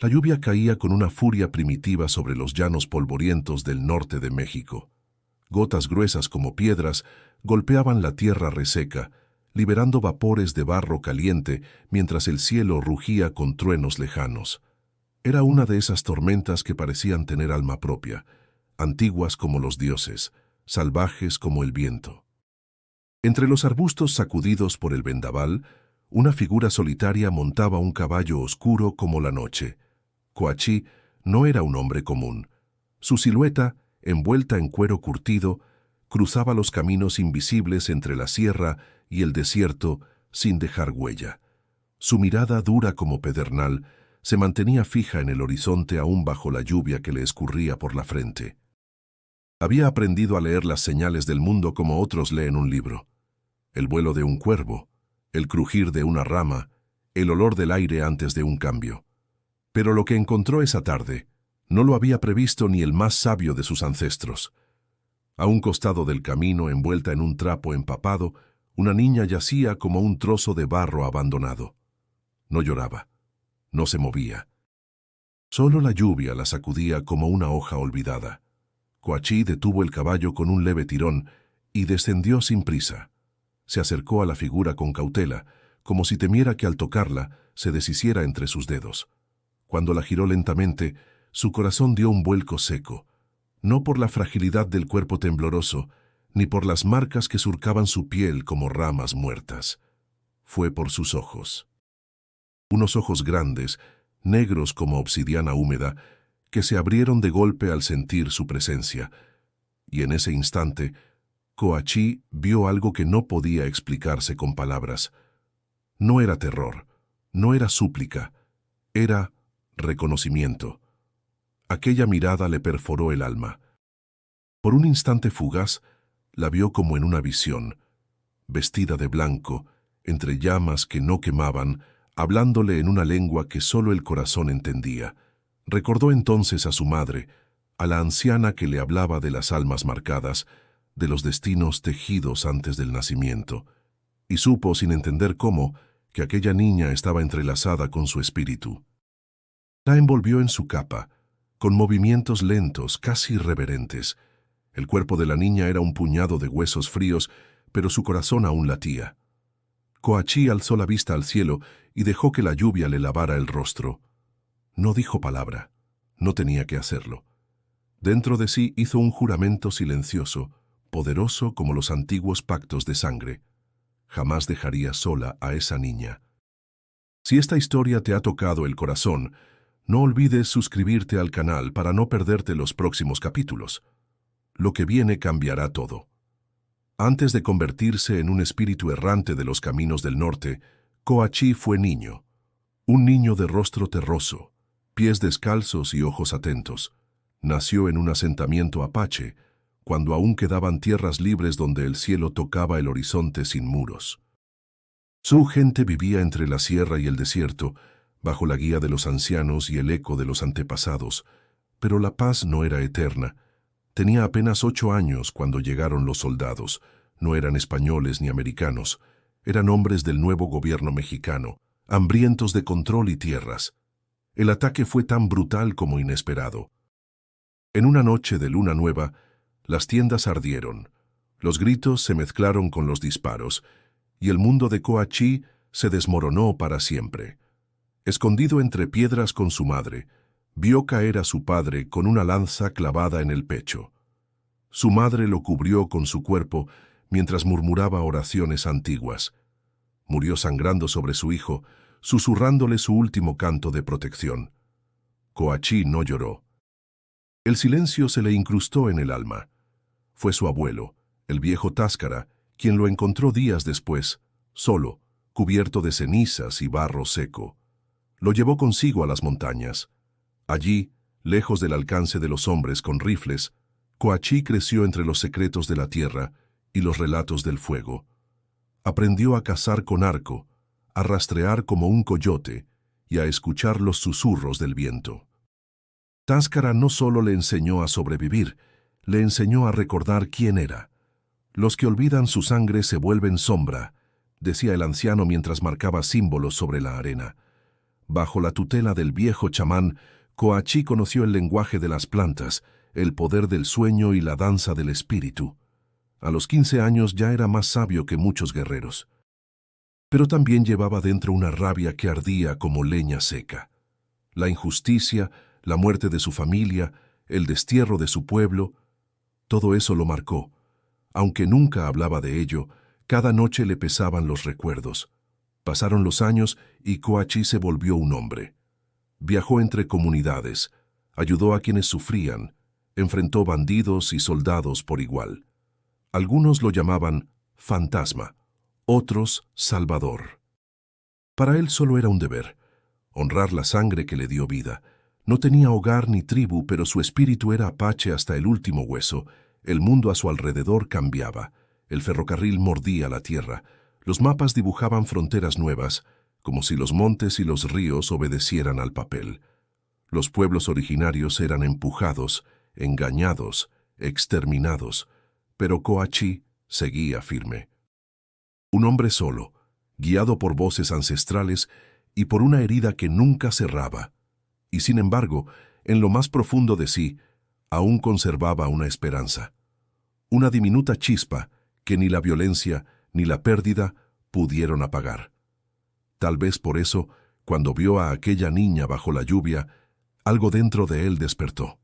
La lluvia caía con una furia primitiva sobre los llanos polvorientos del norte de México. Gotas gruesas como piedras golpeaban la tierra reseca, liberando vapores de barro caliente mientras el cielo rugía con truenos lejanos. Era una de esas tormentas que parecían tener alma propia, antiguas como los dioses, salvajes como el viento. Entre los arbustos sacudidos por el vendaval, una figura solitaria montaba un caballo oscuro como la noche. Coachí no era un hombre común. Su silueta, envuelta en cuero curtido, cruzaba los caminos invisibles entre la sierra y el desierto sin dejar huella. Su mirada, dura como pedernal, se mantenía fija en el horizonte aún bajo la lluvia que le escurría por la frente. Había aprendido a leer las señales del mundo como otros leen un libro. El vuelo de un cuervo, el crujir de una rama, el olor del aire antes de un cambio. Pero lo que encontró esa tarde no lo había previsto ni el más sabio de sus ancestros. A un costado del camino, envuelta en un trapo empapado, una niña yacía como un trozo de barro abandonado. No lloraba, no se movía. Solo la lluvia la sacudía como una hoja olvidada. Coachí detuvo el caballo con un leve tirón y descendió sin prisa. Se acercó a la figura con cautela, como si temiera que al tocarla se deshiciera entre sus dedos. Cuando la giró lentamente, su corazón dio un vuelco seco, no por la fragilidad del cuerpo tembloroso, ni por las marcas que surcaban su piel como ramas muertas. Fue por sus ojos. Unos ojos grandes, negros como obsidiana húmeda, que se abrieron de golpe al sentir su presencia. Y en ese instante, Coachí vio algo que no podía explicarse con palabras. No era terror, no era súplica, era reconocimiento. Aquella mirada le perforó el alma. Por un instante fugaz, la vio como en una visión, vestida de blanco, entre llamas que no quemaban, hablándole en una lengua que solo el corazón entendía. Recordó entonces a su madre, a la anciana que le hablaba de las almas marcadas, de los destinos tejidos antes del nacimiento, y supo, sin entender cómo, que aquella niña estaba entrelazada con su espíritu. La envolvió en su capa, con movimientos lentos, casi irreverentes. El cuerpo de la niña era un puñado de huesos fríos, pero su corazón aún latía. Coachí alzó la vista al cielo y dejó que la lluvia le lavara el rostro. No dijo palabra, no tenía que hacerlo. Dentro de sí hizo un juramento silencioso, poderoso como los antiguos pactos de sangre. Jamás dejaría sola a esa niña. Si esta historia te ha tocado el corazón, no olvides suscribirte al canal para no perderte los próximos capítulos. Lo que viene cambiará todo. Antes de convertirse en un espíritu errante de los caminos del norte, Coachí fue niño. Un niño de rostro terroso, pies descalzos y ojos atentos. Nació en un asentamiento apache, cuando aún quedaban tierras libres donde el cielo tocaba el horizonte sin muros. Su gente vivía entre la sierra y el desierto, bajo la guía de los ancianos y el eco de los antepasados, pero la paz no era eterna. Tenía apenas 8 años cuando llegaron los soldados. No eran españoles ni americanos, eran hombres del nuevo gobierno mexicano, hambrientos de control y tierras. El ataque fue tan brutal como inesperado. En una noche de luna nueva, las tiendas ardieron, los gritos se mezclaron con los disparos, y el mundo de Coachí se desmoronó para siempre. Escondido entre piedras con su madre, vio caer a su padre con una lanza clavada en el pecho. Su madre lo cubrió con su cuerpo mientras murmuraba oraciones antiguas. Murió sangrando sobre su hijo, susurrándole su último canto de protección. Coachí no lloró. El silencio se le incrustó en el alma. Fue su abuelo, el viejo Táscara, quien lo encontró días después, solo, cubierto de cenizas y barro seco. Lo llevó consigo a las montañas. Allí, lejos del alcance de los hombres con rifles, Coachí creció entre los secretos de la tierra y los relatos del fuego. Aprendió a cazar con arco, a rastrear como un coyote y a escuchar los susurros del viento. Táscara no solo le enseñó a sobrevivir, le enseñó a recordar quién era. Los que olvidan su sangre se vuelven sombra, decía el anciano mientras marcaba símbolos sobre la arena. Bajo la tutela del viejo chamán, Coachí conoció el lenguaje de las plantas, el poder del sueño y la danza del espíritu. A los 15 años ya era más sabio que muchos guerreros. Pero también llevaba dentro una rabia que ardía como leña seca. La injusticia, la muerte de su familia, el destierro de su pueblo, todo eso lo marcó. Aunque nunca hablaba de ello, cada noche le pesaban los recuerdos. Pasaron los años y Coachí se volvió un hombre. Viajó entre comunidades, ayudó a quienes sufrían, enfrentó bandidos y soldados por igual. Algunos lo llamaban fantasma, otros salvador. Para él solo era un deber, honrar la sangre que le dio vida. No tenía hogar ni tribu, pero su espíritu era apache hasta el último hueso. El mundo a su alrededor cambiaba. El ferrocarril mordía la tierra. Los mapas dibujaban fronteras nuevas, como si los montes y los ríos obedecieran al papel. Los pueblos originarios eran empujados, engañados, exterminados, pero Coachí seguía firme. Un hombre solo, guiado por voces ancestrales y por una herida que nunca cerraba. Y sin embargo, en lo más profundo de sí, aún conservaba una esperanza. Una diminuta chispa que ni la violencia ni la pérdida pudieron apagar. Tal vez por eso, cuando vio a aquella niña bajo la lluvia, algo dentro de él despertó.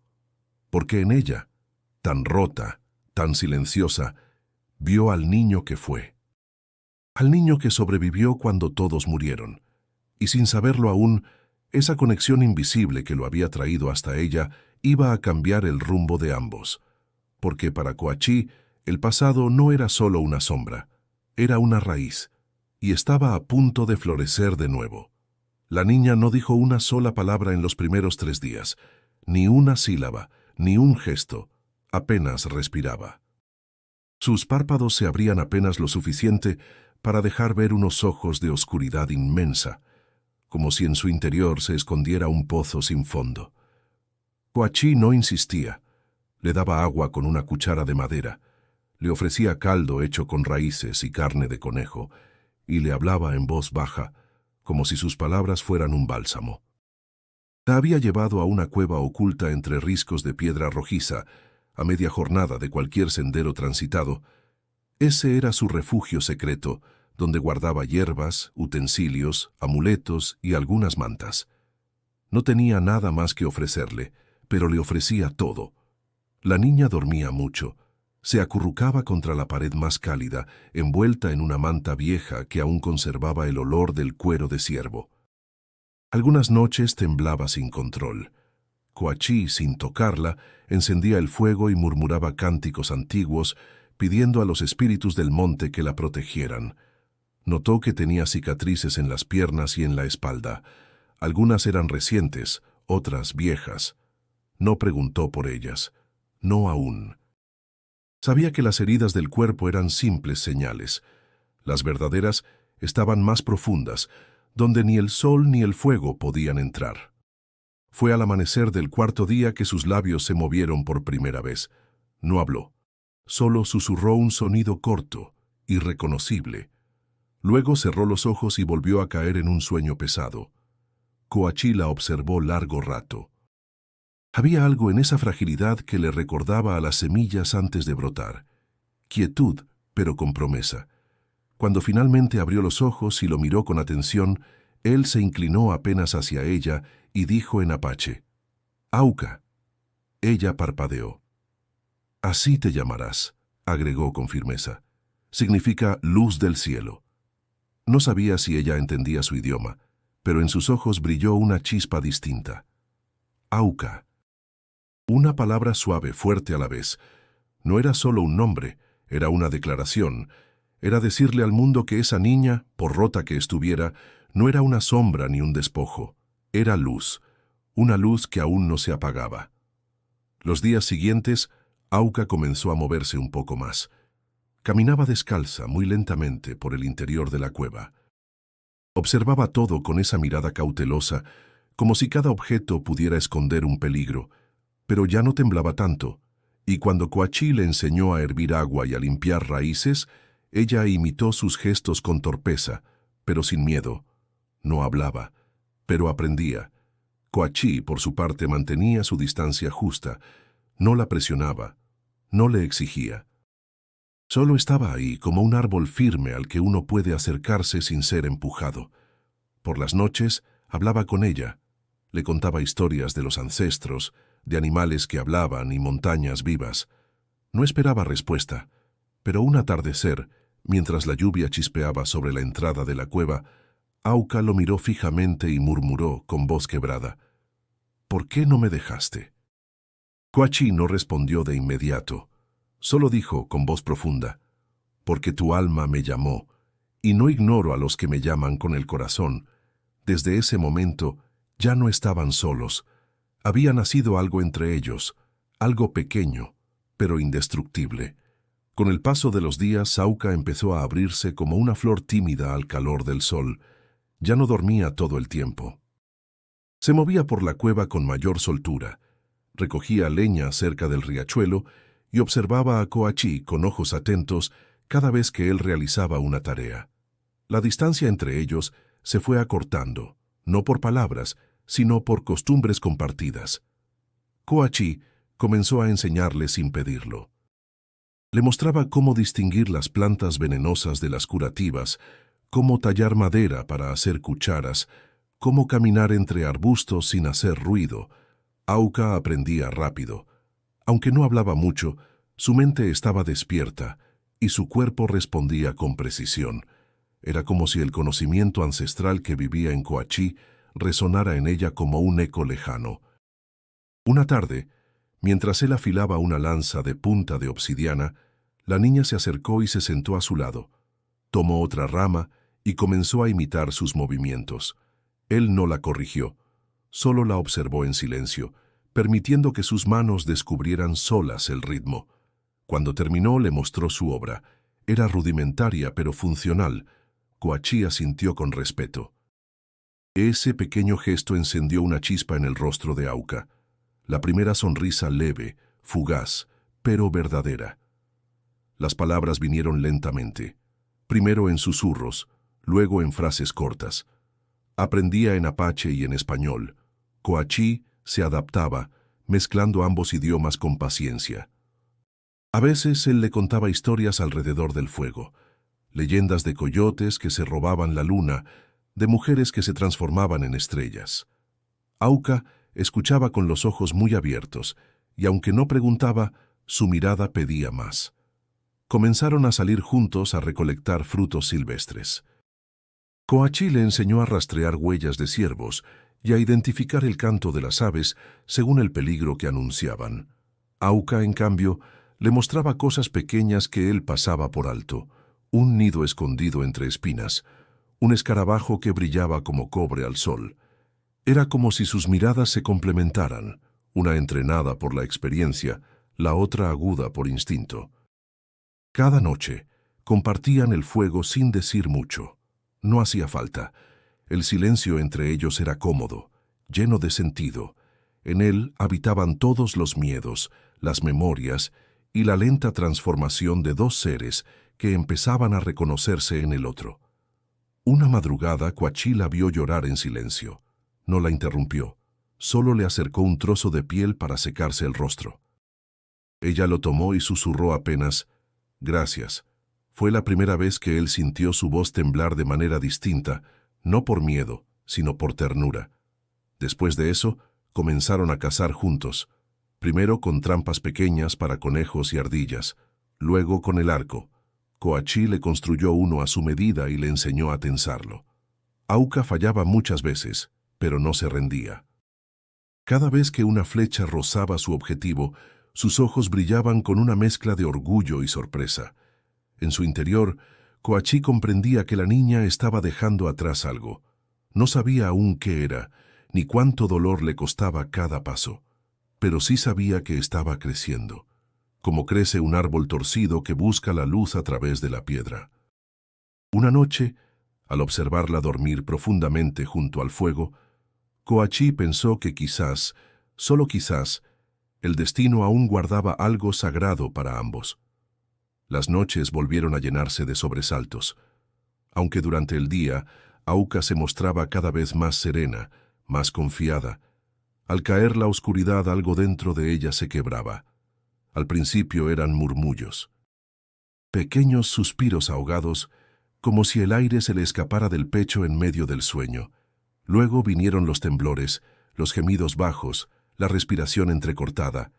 Porque en ella, tan rota, tan silenciosa, vio al niño que fue. Al niño que sobrevivió cuando todos murieron. Y sin saberlo aún, esa conexión invisible que lo había traído hasta ella iba a cambiar el rumbo de ambos. Porque para Coachí, el pasado no era solo una sombra, era una raíz, y estaba a punto de florecer de nuevo. La niña no dijo una sola palabra en los primeros 3 días, ni una sílaba, ni un gesto, apenas respiraba. Sus párpados se abrían apenas lo suficiente para dejar ver unos ojos de oscuridad inmensa, como si en su interior se escondiera un pozo sin fondo. Coachí no insistía. Le daba agua con una cuchara de madera, le ofrecía caldo hecho con raíces y carne de conejo, y le hablaba en voz baja, como si sus palabras fueran un bálsamo. La había llevado a una cueva oculta entre riscos de piedra rojiza, a media jornada de cualquier sendero transitado. Ese era su refugio secreto, donde guardaba hierbas, utensilios, amuletos y algunas mantas. No tenía nada más que ofrecerle, pero le ofrecía todo. La niña dormía mucho. Se acurrucaba contra la pared más cálida, envuelta en una manta vieja que aún conservaba el olor del cuero de ciervo. Algunas noches temblaba sin control. Coachí, sin tocarla, encendía el fuego y murmuraba cánticos antiguos, pidiendo a los espíritus del monte que la protegieran. Notó que tenía cicatrices en las piernas y en la espalda. Algunas eran recientes, otras viejas. No preguntó por ellas. No aún. Sabía que las heridas del cuerpo eran simples señales. Las verdaderas estaban más profundas, donde ni el sol ni el fuego podían entrar. Fue al amanecer del 4.º día que sus labios se movieron por primera vez. No habló. Solo susurró un sonido corto, irreconocible. Luego cerró los ojos y volvió a caer en un sueño pesado. Coachí la observó largo rato. Había algo en esa fragilidad que le recordaba a las semillas antes de brotar. Quietud, pero con promesa. Cuando finalmente abrió los ojos y lo miró con atención, él se inclinó apenas hacia ella y dijo en apache: «Auca». Ella parpadeó. «Así te llamarás», agregó con firmeza. «Significa luz del cielo». No sabía si ella entendía su idioma, pero en sus ojos brilló una chispa distinta. «Auca». Una palabra suave, fuerte a la vez. No era solo un nombre, era una declaración. Era decirle al mundo que esa niña, por rota que estuviera, no era una sombra ni un despojo. Era luz, una luz que aún no se apagaba. Los días siguientes, Auca comenzó a moverse un poco más. Caminaba descalza, muy lentamente, por el interior de la cueva. Observaba todo con esa mirada cautelosa, como si cada objeto pudiera esconder un peligro. Pero ya no temblaba tanto, y cuando Coachí le enseñó a hervir agua y a limpiar raíces, ella imitó sus gestos con torpeza, pero sin miedo. No hablaba. pero aprendía. Coachí, por su parte, mantenía su distancia justa, no la presionaba, no le exigía. Solo estaba ahí como un árbol firme al que uno puede acercarse sin ser empujado. Por las noches hablaba con ella, le contaba historias de los ancestros, de animales que hablaban y montañas vivas. No esperaba respuesta, pero un atardecer, mientras la lluvia chispeaba sobre la entrada de la cueva, Auca lo miró fijamente y murmuró con voz quebrada: «¿Por qué no me dejaste?». Coachí no respondió de inmediato, solo dijo con voz profunda: «Porque tu alma me llamó, y no ignoro a los que me llaman con el corazón». Desde ese momento ya no estaban solos. Había nacido algo entre ellos, algo pequeño, pero indestructible. Con el paso de los días, Auca empezó a abrirse como una flor tímida al calor del sol. Ya no dormía todo el tiempo. Se movía por la cueva con mayor soltura, recogía leña cerca del riachuelo y observaba a Coachí con ojos atentos cada vez que él realizaba una tarea. La distancia entre ellos se fue acortando, no por palabras, sino por costumbres compartidas. Coachí comenzó a enseñarle sin pedirlo. Le mostraba cómo distinguir las plantas venenosas de las curativas, cómo tallar madera para hacer cucharas, cómo caminar entre arbustos sin hacer ruido. Auca aprendía rápido. Aunque no hablaba mucho, su mente estaba despierta y su cuerpo respondía con precisión. Era como si el conocimiento ancestral que vivía en Coachí resonara en ella como un eco lejano. Una tarde, mientras él afilaba una lanza de punta de obsidiana, la niña se acercó y se sentó a su lado. Tomó otra rama y comenzó a imitar sus movimientos. Él no la corrigió, solo la observó en silencio, permitiendo que sus manos descubrieran solas el ritmo. Cuando terminó, le mostró su obra. Era rudimentaria pero funcional. Coachí asintió con respeto. Ese pequeño gesto encendió una chispa en el rostro de Auca. La primera sonrisa leve, fugaz, pero verdadera. Las palabras vinieron lentamente, primero en susurros, luego en frases cortas. Aprendía en apache y en español. Coachí se adaptaba, mezclando ambos idiomas con paciencia. A veces él le contaba historias alrededor del fuego, leyendas de coyotes que se robaban la luna, de mujeres que se transformaban en estrellas. Auca escuchaba con los ojos muy abiertos, y aunque no preguntaba, su mirada pedía más. Comenzaron a salir juntos a recolectar frutos silvestres. Coachí le enseñó a rastrear huellas de ciervos y a identificar el canto de las aves según el peligro que anunciaban. Auca, en cambio, le mostraba cosas pequeñas que él pasaba por alto: un nido escondido entre espinas, un escarabajo que brillaba como cobre al sol. Era como si sus miradas se complementaran, una entrenada por la experiencia, la otra aguda por instinto. Cada noche compartían el fuego sin decir mucho. No hacía falta. El silencio entre ellos era cómodo, lleno de sentido. En él habitaban todos los miedos, las memorias y la lenta transformación de dos seres que empezaban a reconocerse en el otro. Una madrugada, Coachí la vio llorar en silencio. No la interrumpió, solo le acercó un trozo de piel para secarse el rostro. Ella lo tomó y susurró apenas: «Gracias». Fue la primera vez que él sintió su voz temblar de manera distinta, no por miedo, sino por ternura. Después de eso, comenzaron a cazar juntos, primero con trampas pequeñas para conejos y ardillas, luego con el arco. Coachí le construyó uno a su medida y le enseñó a tensarlo. Auca fallaba muchas veces, pero no se rendía. Cada vez que una flecha rozaba su objetivo, sus ojos brillaban con una mezcla de orgullo y sorpresa. En su interior, Coachí comprendía que la niña estaba dejando atrás algo. No sabía aún qué era, ni cuánto dolor le costaba cada paso, pero sí sabía que estaba creciendo, como crece un árbol torcido que busca la luz a través de la piedra. Una noche, al observarla dormir profundamente junto al fuego, Coachí pensó que quizás, solo quizás, el destino aún guardaba algo sagrado para ambos. Las noches volvieron a llenarse de sobresaltos. Aunque durante el día Auca se mostraba cada vez más serena, más confiada. Al caer la oscuridad, algo dentro de ella se quebraba. Al principio eran murmullos, pequeños suspiros ahogados, como si el aire se le escapara del pecho en medio del sueño. Luego vinieron los temblores, los gemidos bajos, la respiración entrecortada.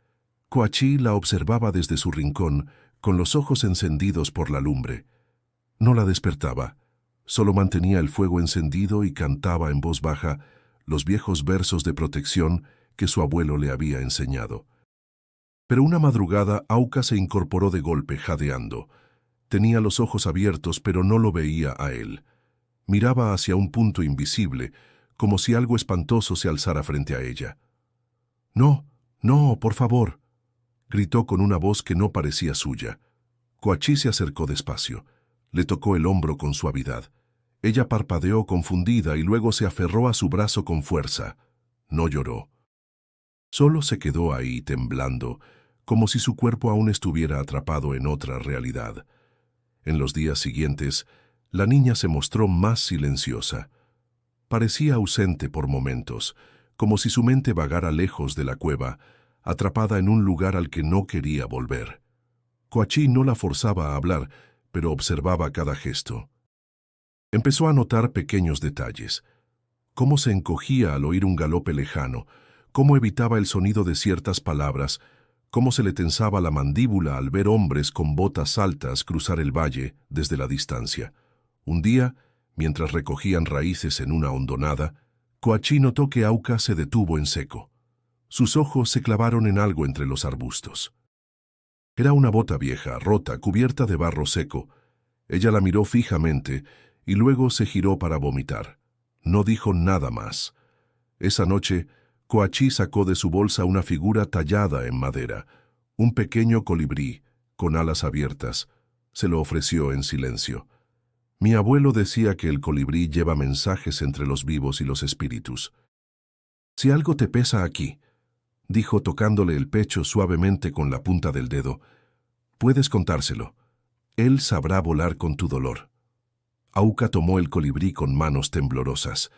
Coachí la observaba desde su rincón, con los ojos encendidos por la lumbre. No la despertaba, solo mantenía el fuego encendido y cantaba en voz baja los viejos versos de protección que su abuelo le había enseñado. Pero una madrugada Auca se incorporó de golpe, jadeando. Tenía los ojos abiertos, pero no lo veía a él. Miraba hacia un punto invisible, como si algo espantoso se alzara frente a ella. «No, no, por favor», gritó con una voz que no parecía suya. Coachí se acercó despacio. Le tocó el hombro con suavidad. Ella parpadeó confundida y luego se aferró a su brazo con fuerza. No lloró. Solo se quedó ahí temblando, como si su cuerpo aún estuviera atrapado en otra realidad. En los días siguientes, la niña se mostró más silenciosa. Parecía ausente por momentos, como si su mente vagara lejos de la cueva, atrapada en un lugar al que no quería volver. Coachí no la forzaba a hablar, pero observaba cada gesto. Empezó a notar pequeños detalles. Cómo se encogía al oír un galope lejano, cómo evitaba el sonido de ciertas palabras, cómo se le tensaba la mandíbula al ver hombres con botas altas cruzar el valle desde la distancia. Un día, mientras recogían raíces en una hondonada, Coachí notó que Auca se detuvo en seco. Sus ojos se clavaron en algo entre los arbustos. Era una bota vieja, rota, cubierta de barro seco. Ella la miró fijamente y luego se giró para vomitar. No dijo nada más. Esa noche, Coachí sacó de su bolsa una figura tallada en madera, un pequeño colibrí, con alas abiertas. Se lo ofreció en silencio. Mi abuelo decía que el colibrí lleva mensajes entre los vivos y los espíritus. «Si algo te pesa aquí», dijo tocándole el pecho suavemente con la punta del dedo, «puedes contárselo. Él sabrá volar con tu dolor». Auca tomó el colibrí con manos temblorosas.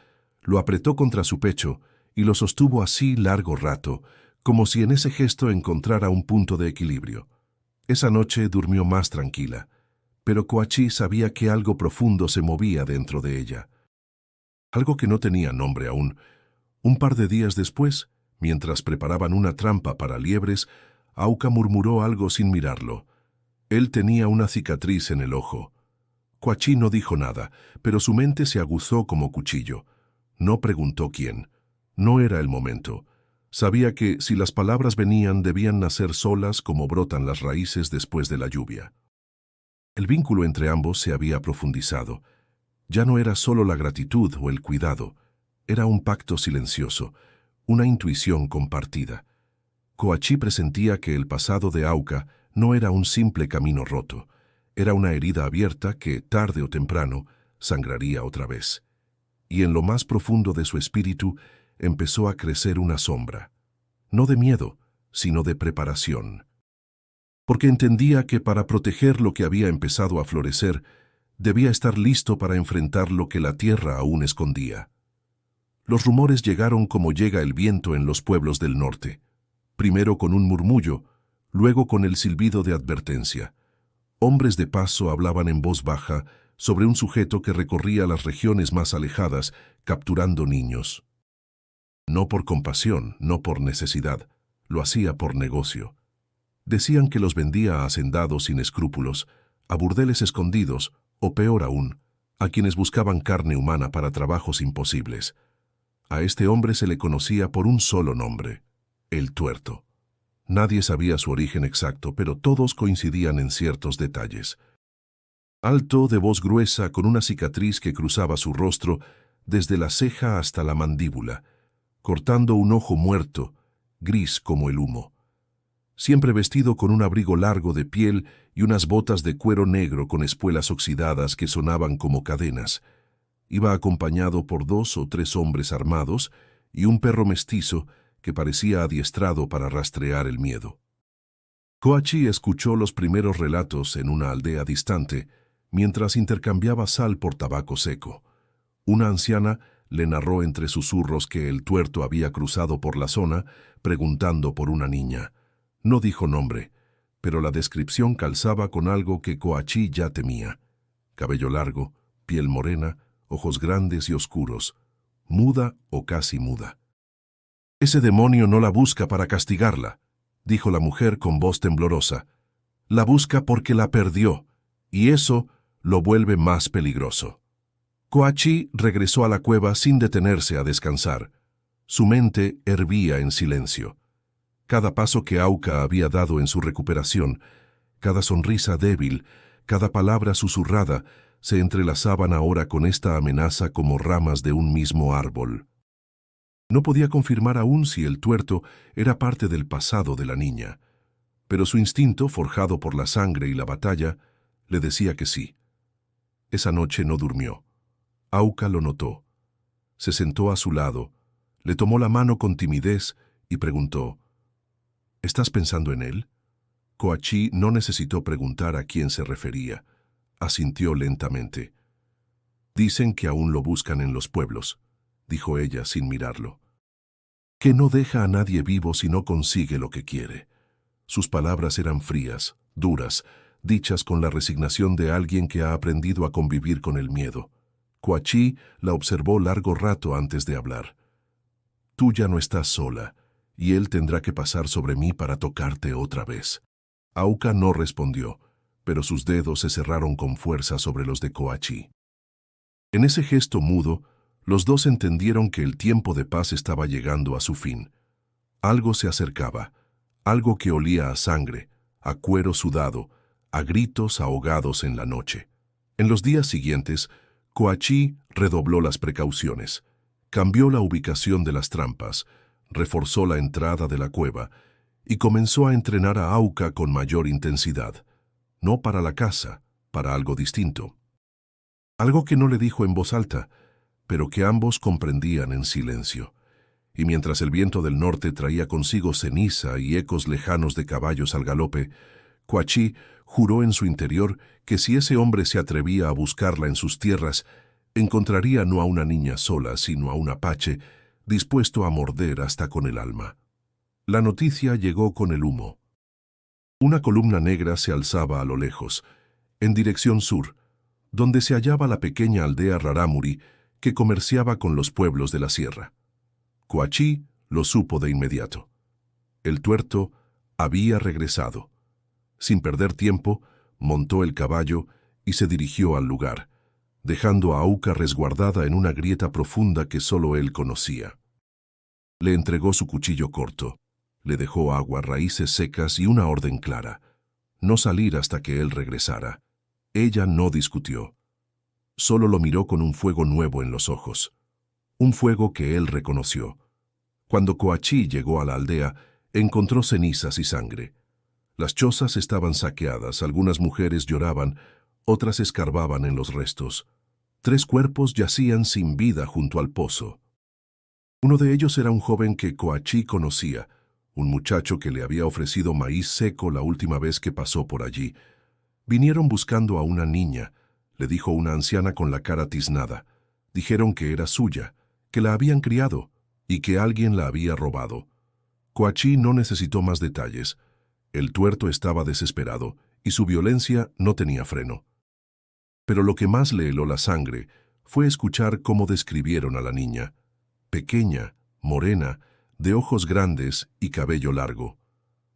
Lo apretó contra su pecho y lo sostuvo así largo rato, como si en ese gesto encontrara un punto de equilibrio. Esa noche durmió más tranquila, pero Coachí sabía que algo profundo se movía dentro de ella. Algo que no tenía nombre aún. Un par de días después, mientras preparaban una trampa para liebres, Auca murmuró algo sin mirarlo. Él tenía una cicatriz en el ojo. Coachí no dijo nada, pero su mente se aguzó como cuchillo. No preguntó quién. No era el momento. Sabía que, si las palabras venían, debían nacer solas como brotan las raíces después de la lluvia. El vínculo entre ambos se había profundizado. Ya no era solo la gratitud o el cuidado. Era un pacto silencioso, una intuición compartida. Coachí presentía que el pasado de Auca no era un simple camino roto. Era una herida abierta que, tarde o temprano, sangraría otra vez. Y en lo más profundo de su espíritu empezó a crecer una sombra. No de miedo, sino de preparación. Porque entendía que para proteger lo que había empezado a florecer, debía estar listo para enfrentar lo que la tierra aún escondía. Los rumores llegaron como llega el viento en los pueblos del norte. Primero con un murmullo, luego con el silbido de advertencia. Hombres de paso hablaban en voz baja sobre un sujeto que recorría las regiones más alejadas, capturando niños. No por compasión, no por necesidad, lo hacía por negocio. Decían que los vendía a hacendados sin escrúpulos, a burdeles escondidos, o peor aún, a quienes buscaban carne humana para trabajos imposibles. A este hombre se le conocía por un solo nombre: el Tuerto. Nadie sabía su origen exacto, pero todos coincidían en ciertos detalles. Alto, de voz gruesa, con una cicatriz que cruzaba su rostro desde la ceja hasta la mandíbula, cortando un ojo muerto, gris como el humo. Siempre vestido con un abrigo largo de piel y unas botas de cuero negro con espuelas oxidadas que sonaban como cadenas. Iba acompañado por 2 o 3 hombres armados y un perro mestizo que parecía adiestrado para rastrear el miedo. Coachí escuchó los primeros relatos en una aldea distante, mientras intercambiaba sal por tabaco seco. Una anciana le narró entre susurros que el tuerto había cruzado por la zona preguntando por una niña. No dijo nombre, pero la descripción calzaba con algo que Coachí ya temía. Cabello largo, piel morena, ojos grandes y oscuros, muda o casi muda. «Ese demonio no la busca para castigarla», dijo la mujer con voz temblorosa. «La busca porque la perdió, y eso lo vuelve más peligroso». Coachí regresó a la cueva sin detenerse a descansar. Su mente hervía en silencio. Cada paso que Auca había dado en su recuperación, cada sonrisa débil, cada palabra susurrada, se entrelazaban ahora con esta amenaza como ramas de un mismo árbol. No podía confirmar aún si el tuerto era parte del pasado de la niña, pero su instinto, forjado por la sangre y la batalla, le decía que sí. Esa noche no durmió. Auca lo notó. Se sentó a su lado, le tomó la mano con timidez y preguntó: «¿Estás pensando en él?». Coachí no necesitó preguntar a quién se refería. Asintió lentamente. «Dicen que aún lo buscan en los pueblos», dijo ella sin mirarlo. «Que no deja a nadie vivo si no consigue lo que quiere». Sus palabras eran frías, duras, dichas con la resignación de alguien que ha aprendido a convivir con el miedo. Coachí la observó largo rato antes de hablar. «Tú ya no estás sola, y él tendrá que pasar sobre mí para tocarte otra vez». Auca no respondió, pero sus dedos se cerraron con fuerza sobre los de Coachí. En ese gesto mudo, los dos entendieron que el tiempo de paz estaba llegando a su fin. Algo se acercaba, algo que olía a sangre, a cuero sudado, a gritos ahogados en la noche. En los días siguientes, Coachí redobló las precauciones, cambió la ubicación de las trampas, reforzó la entrada de la cueva y comenzó a entrenar a Auca con mayor intensidad. No para la caza, para algo distinto. Algo que no le dijo en voz alta, pero que ambos comprendían en silencio. Y mientras el viento del norte traía consigo ceniza y ecos lejanos de caballos al galope, Coachí juró en su interior que si ese hombre se atrevía a buscarla en sus tierras, encontraría no a una niña sola, sino a un apache dispuesto a morder hasta con el alma. La noticia llegó con el humo. Una columna negra se alzaba a lo lejos, en dirección sur, donde se hallaba la pequeña aldea Rarámuri que comerciaba con los pueblos de la sierra. Coachí lo supo de inmediato. El tuerto había regresado. Sin perder tiempo, montó el caballo y se dirigió al lugar, dejando a Auca resguardada en una grieta profunda que solo él conocía. Le entregó su cuchillo corto, le dejó agua, raíces secas y una orden clara: no salir hasta que él regresara. Ella no discutió. Solo lo miró con un fuego nuevo en los ojos. Un fuego que él reconoció. Cuando Coachí llegó a la aldea, encontró cenizas y sangre. Las chozas estaban saqueadas, algunas mujeres lloraban, otras escarbaban en los restos. 3 cuerpos yacían sin vida junto al pozo. Uno de ellos era un joven que Coachí conocía, un muchacho que le había ofrecido maíz seco la última vez que pasó por allí. «Vinieron buscando a una niña», le dijo una anciana con la cara tiznada. «Dijeron que era suya, que la habían criado y que alguien la había robado». Coachí no necesitó más detalles. El tuerto estaba desesperado y su violencia no tenía freno. Pero lo que más le heló la sangre fue escuchar cómo describieron a la niña. Pequeña, morena, de ojos grandes y cabello largo.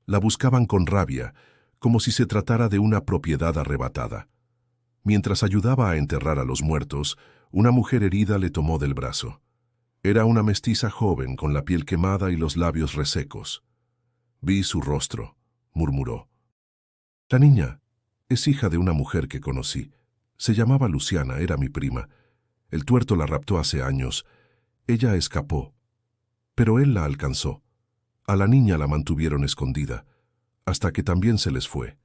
La buscaban con rabia, como si se tratara de una propiedad arrebatada. Mientras ayudaba a enterrar a los muertos, una mujer herida le tomó del brazo. Era una mestiza joven con la piel quemada y los labios resecos. «Vi su rostro», murmuró. «La niña es hija de una mujer que conocí. Se llamaba Luciana, era mi prima. El tuerto la raptó hace años. Ella escapó, pero él la alcanzó. A la niña la mantuvieron escondida, hasta que también se les fue».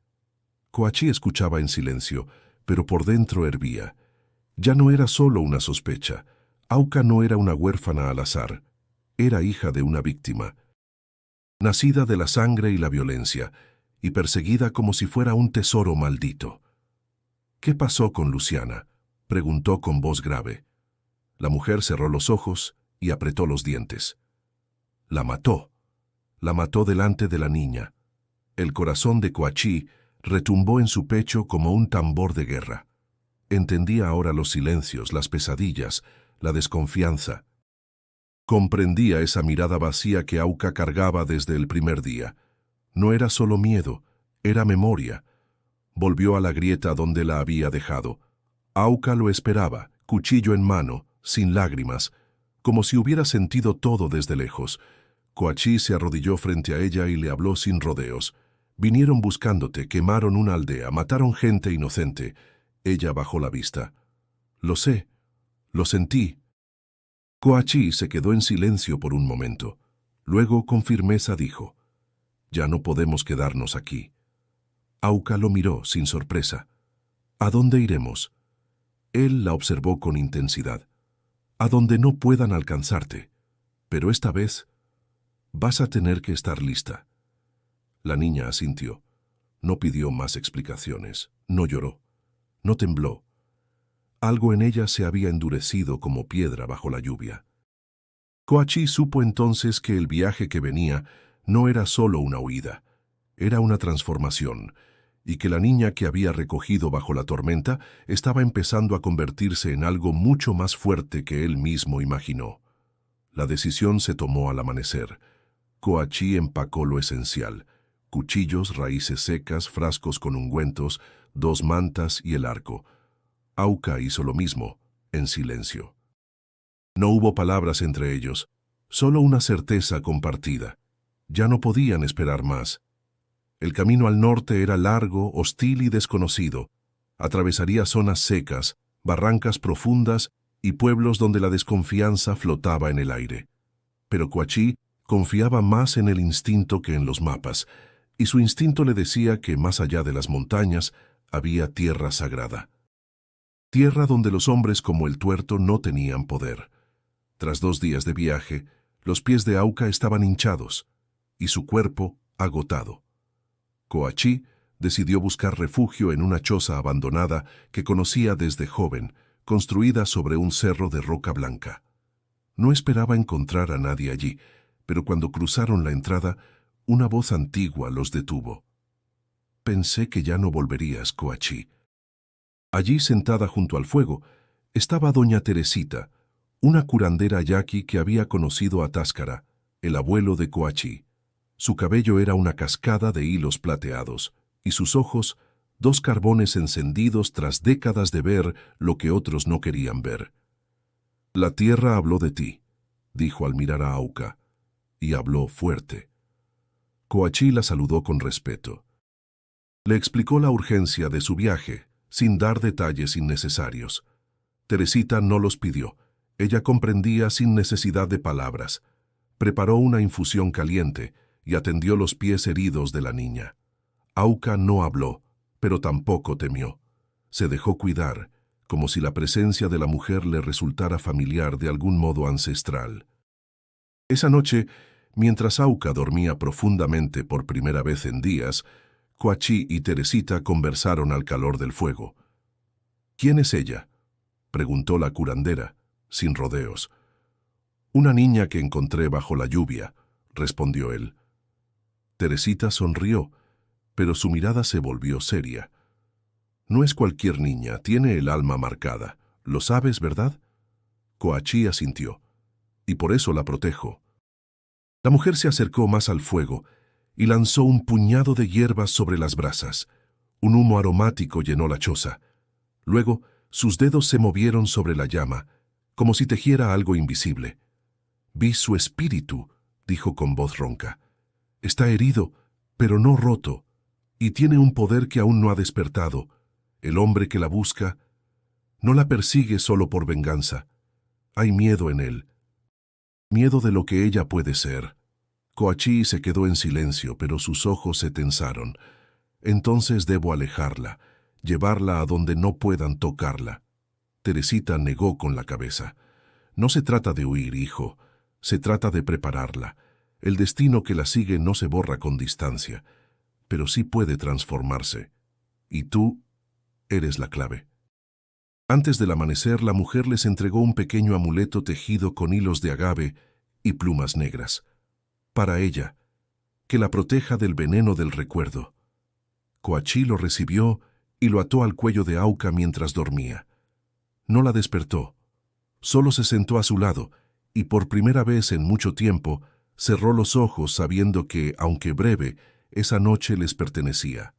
Coachí escuchaba en silencio, pero por dentro hervía. Ya no era solo una sospecha. Auca no era una huérfana al azar. Era hija de una víctima, nacida de la sangre y la violencia, y perseguida como si fuera un tesoro maldito. «¿Qué pasó con Luciana?», preguntó con voz grave. La mujer cerró los ojos y apretó los dientes. La mató. La mató delante de la niña. El corazón de Coachí retumbó en su pecho como un tambor de guerra. Entendía ahora los silencios, las pesadillas, la desconfianza. Comprendía esa mirada vacía que Auca cargaba desde el primer día. No era solo miedo, era memoria. Volvió a la grieta donde la había dejado. Auca lo esperaba, cuchillo en mano, sin lágrimas, como si hubiera sentido todo desde lejos. Coachí se arrodilló frente a ella y le habló sin rodeos. Vinieron buscándote, quemaron una aldea, mataron gente inocente. Ella bajó la vista. Lo sé, lo sentí. Coachí se quedó en silencio por un momento. Luego, con firmeza, dijo: ya no podemos quedarnos aquí. Auca lo miró sin sorpresa. ¿A dónde iremos? Él la observó con intensidad. A donde no puedan alcanzarte. Pero esta vez vas a tener que estar lista. La niña asintió. No pidió más explicaciones. No lloró. No tembló. Algo en ella se había endurecido como piedra bajo la lluvia. Coachí supo entonces que el viaje que venía no era solo una huida, era una transformación, y que la niña que había recogido bajo la tormenta estaba empezando a convertirse en algo mucho más fuerte que él mismo imaginó. La decisión se tomó al amanecer. Coachí empacó lo esencial: cuchillos, raíces secas, frascos con ungüentos, 2 mantas y el arco. Auca hizo lo mismo, en silencio. No hubo palabras entre ellos, solo una certeza compartida. Ya no podían esperar más. El camino al norte era largo, hostil y desconocido. Atravesaría zonas secas, barrancas profundas y pueblos donde la desconfianza flotaba en el aire. Pero Coachí confiaba más en el instinto que en los mapas, y su instinto le decía que más allá de las montañas había tierra sagrada. Tierra donde los hombres como el tuerto no tenían poder. Tras 2 días de viaje, los pies de Auca estaban hinchados y su cuerpo agotado. Coachí decidió buscar refugio en una choza abandonada que conocía desde joven, construida sobre un cerro de roca blanca. No esperaba encontrar a nadie allí, pero cuando cruzaron la entrada, una voz antigua los detuvo. Pensé que ya no volverías, Coachí. Allí, sentada junto al fuego, estaba doña Teresita, una curandera yaqui que había conocido a Táscara, el abuelo de Coachí. Su cabello era una cascada de hilos plateados, y sus ojos, 2 carbones encendidos tras décadas de ver lo que otros no querían ver. La tierra habló de ti, dijo al mirar a Auca, y habló fuerte. Coachí la saludó con respeto. Le explicó la urgencia de su viaje, sin dar detalles innecesarios. Teresita no los pidió. Ella comprendía sin necesidad de palabras. Preparó una infusión caliente y atendió los pies heridos de la niña. Auca no habló, pero tampoco temió. Se dejó cuidar, como si la presencia de la mujer le resultara familiar de algún modo ancestral. Esa noche, mientras Auca dormía profundamente por primera vez en días, Coachí y Teresita conversaron al calor del fuego. «¿Quién es ella?», preguntó la curandera, sin rodeos. «Una niña que encontré bajo la lluvia», respondió él. Teresita sonrió, pero su mirada se volvió seria. «No es cualquier niña, tiene el alma marcada. Lo sabes, ¿verdad?». Coachí asintió. «Y por eso la protejo». La mujer se acercó más al fuego y lanzó un puñado de hierbas sobre las brasas. Un humo aromático llenó la choza. Luego, sus dedos se movieron sobre la llama, como si tejiera algo invisible. «Vi su espíritu», dijo con voz ronca. «Está herido, pero no roto, y tiene un poder que aún no ha despertado. El hombre que la busca no la persigue solo por venganza. Hay miedo en él. Miedo de lo que ella puede ser». Coachí se quedó en silencio, pero sus ojos se tensaron. «Entonces debo alejarla, llevarla a donde no puedan tocarla». Teresita negó con la cabeza. «No se trata de huir, hijo. Se trata de prepararla. El destino que la sigue no se borra con distancia, pero sí puede transformarse. Y tú eres la clave». Antes del amanecer, la mujer les entregó un pequeño amuleto tejido con hilos de agave y plumas negras. Para ella, que la proteja del veneno del recuerdo. Coachí lo recibió y lo ató al cuello de Auca mientras dormía. No la despertó. Solo se sentó a su lado y por primera vez en mucho tiempo cerró los ojos sabiendo que, aunque breve, esa noche les pertenecía.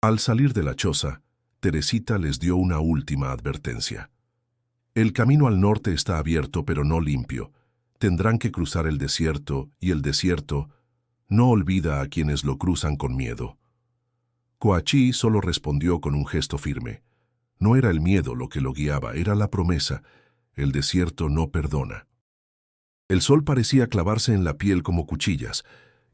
Al salir de la choza, Teresita les dio una última advertencia. El camino al norte está abierto pero no limpio. Tendrán que cruzar el desierto y el desierto no olvida a quienes lo cruzan con miedo. Coachí solo respondió con un gesto firme. No era el miedo lo que lo guiaba, era la promesa. El desierto no perdona. El sol parecía clavarse en la piel como cuchillas,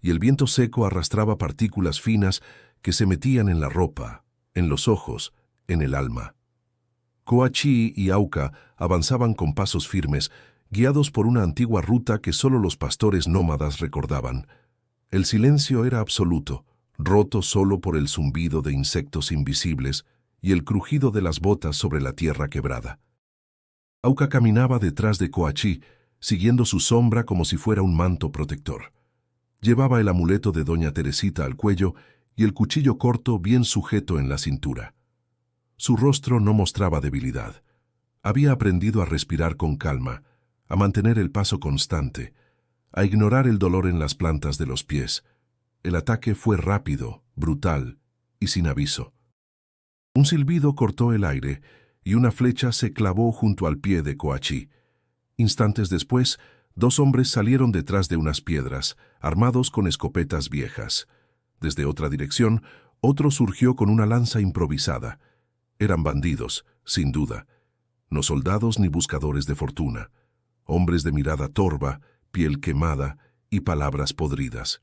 y el viento seco arrastraba partículas finas que se metían en la ropa, en los ojos, en el alma. Coachí y Auca avanzaban con pasos firmes, guiados por una antigua ruta que solo los pastores nómadas recordaban. El silencio era absoluto, roto solo por el zumbido de insectos invisibles y el crujido de las botas sobre la tierra quebrada. Auca caminaba detrás de Coachí, siguiendo su sombra como si fuera un manto protector. Llevaba el amuleto de doña Teresita al cuello y el cuchillo corto bien sujeto en la cintura. Su rostro no mostraba debilidad. Había aprendido a respirar con calma, a mantener el paso constante, a ignorar el dolor en las plantas de los pies. El ataque fue rápido, brutal y sin aviso. Un silbido cortó el aire y una flecha se clavó junto al pie de Coachí. Instantes después, dos hombres salieron detrás de unas piedras, armados con escopetas viejas. Desde otra dirección, otro surgió con una lanza improvisada. Eran bandidos, sin duda. No soldados ni buscadores de fortuna. Hombres de mirada torva, piel quemada y palabras podridas.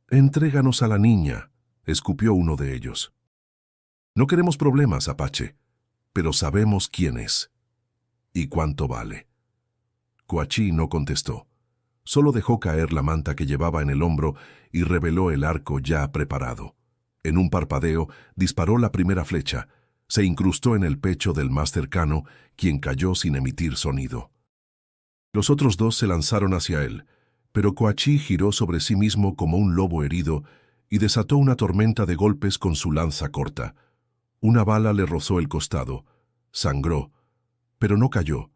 «Entréganos a la niña», escupió uno de ellos. «No queremos problemas, Apache, pero sabemos quién es y cuánto vale». Coachí no contestó. Solo dejó caer la manta que llevaba en el hombro y reveló el arco ya preparado. En un parpadeo, disparó la primera flecha. Se incrustó en el pecho del más cercano, quien cayó sin emitir sonido. Los otros dos se lanzaron hacia él, pero Coachí giró sobre sí mismo como un lobo herido y desató una tormenta de golpes con su lanza corta. Una bala le rozó el costado. Sangró, pero no cayó.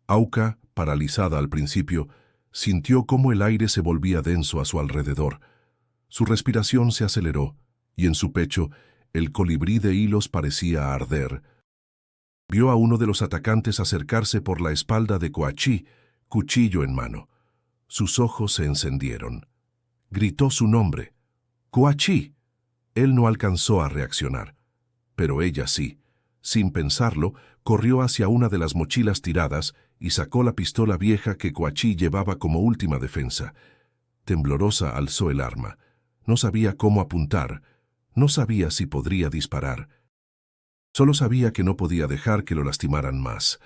Auca, paralizada al principio, sintió cómo el aire se volvía denso a su alrededor. Su respiración se aceleró, y en su pecho el colibrí de hilos parecía arder. Vio a uno de los atacantes acercarse por la espalda de Coachí, cuchillo en mano. Sus ojos se encendieron. Gritó su nombre. «¡Coachí!». Él no alcanzó a reaccionar, pero ella sí. Sin pensarlo, corrió hacia una de las mochilas tiradas y sacó la pistola vieja que Coachí llevaba como última defensa. Temblorosa alzó el arma. No sabía cómo apuntar. No sabía si podría disparar. Solo sabía que no podía dejar que lo lastimaran más.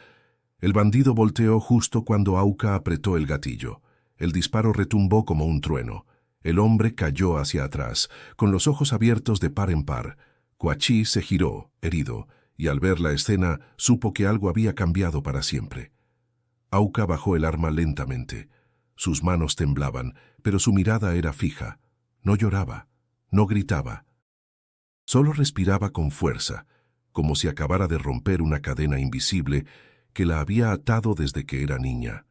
El bandido volteó justo cuando Auca apretó el gatillo. El disparo retumbó como un trueno. El hombre cayó hacia atrás, con los ojos abiertos de par en par. Coachí se giró, herido, y al ver la escena supo que algo había cambiado para siempre. Auca bajó el arma lentamente. Sus manos temblaban, pero su mirada era fija. No lloraba, no gritaba. Solo respiraba con fuerza, como si acabara de romper una cadena invisible que la había atado desde que era niña.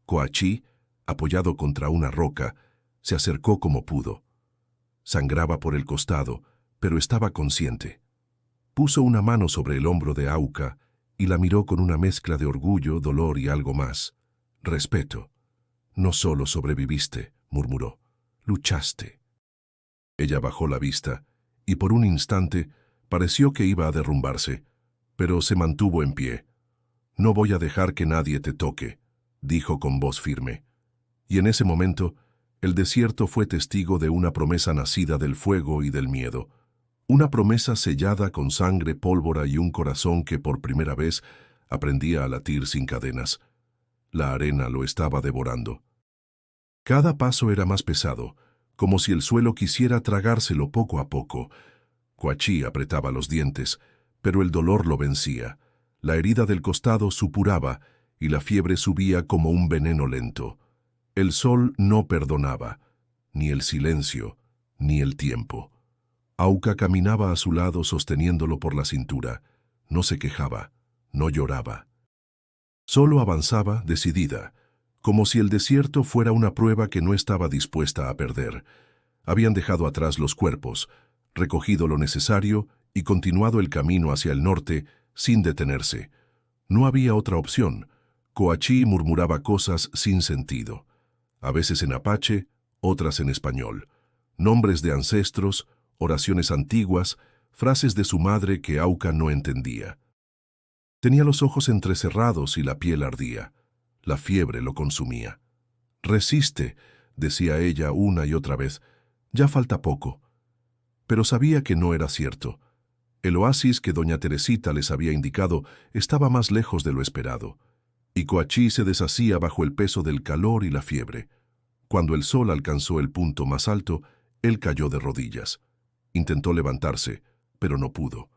Coachí, apoyado contra una roca, se acercó como pudo. Sangraba por el costado, pero estaba consciente. Puso una mano sobre el hombro de Auca y la miró con una mezcla de orgullo, dolor y algo más. «Respeto. No solo sobreviviste», murmuró. «Luchaste». Ella bajó la vista y por un instante pareció que iba a derrumbarse, pero se mantuvo en pie. «No voy a dejar que nadie te toque», dijo con voz firme. Y en ese momento, el desierto fue testigo de una promesa nacida del fuego y del miedo. Una promesa sellada con sangre, pólvora y un corazón que por primera vez aprendía a latir sin cadenas. La arena lo estaba devorando. Cada paso era más pesado, como si el suelo quisiera tragárselo poco a poco. Coachí apretaba los dientes, pero el dolor lo vencía. La herida del costado supuraba y la fiebre subía como un veneno lento. El sol no perdonaba, ni el silencio, ni el tiempo. Auca caminaba a su lado sosteniéndolo por la cintura. No se quejaba, no lloraba. Solo avanzaba decidida, como si el desierto fuera una prueba que no estaba dispuesta a perder. Habían dejado atrás los cuerpos, recogido lo necesario y continuado el camino hacia el norte sin detenerse. No había otra opción. Coachí murmuraba cosas sin sentido, a veces en apache, otras en español. Nombres de ancestros, oraciones antiguas, frases de su madre que Auca no entendía. Tenía los ojos entrecerrados y la piel ardía. La fiebre lo consumía. «Resiste», decía ella una y otra vez. «Ya falta poco». Pero sabía que no era cierto. El oasis que doña Teresita les había indicado estaba más lejos de lo esperado, y Coachí se deshacía bajo el peso del calor y la fiebre. Cuando el sol alcanzó el punto más alto, él cayó de rodillas. Intentó levantarse, pero no pudo.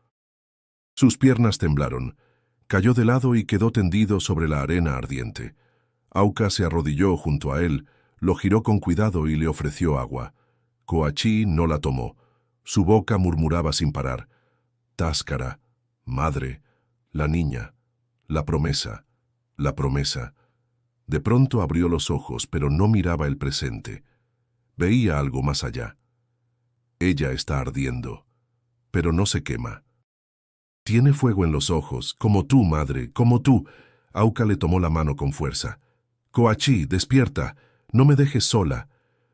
Sus piernas temblaron. Cayó de lado y quedó tendido sobre la arena ardiente. Auca se arrodilló junto a él, lo giró con cuidado y le ofreció agua. Coachí no la tomó. Su boca murmuraba sin parar. Táscara, madre, la niña, la promesa, la promesa. De pronto abrió los ojos, pero no miraba el presente. Veía algo más allá. Ella está ardiendo, pero no se quema. Tiene fuego en los ojos, como tú, madre, como tú. Auca le tomó la mano con fuerza. Coachí, despierta, no me dejes sola.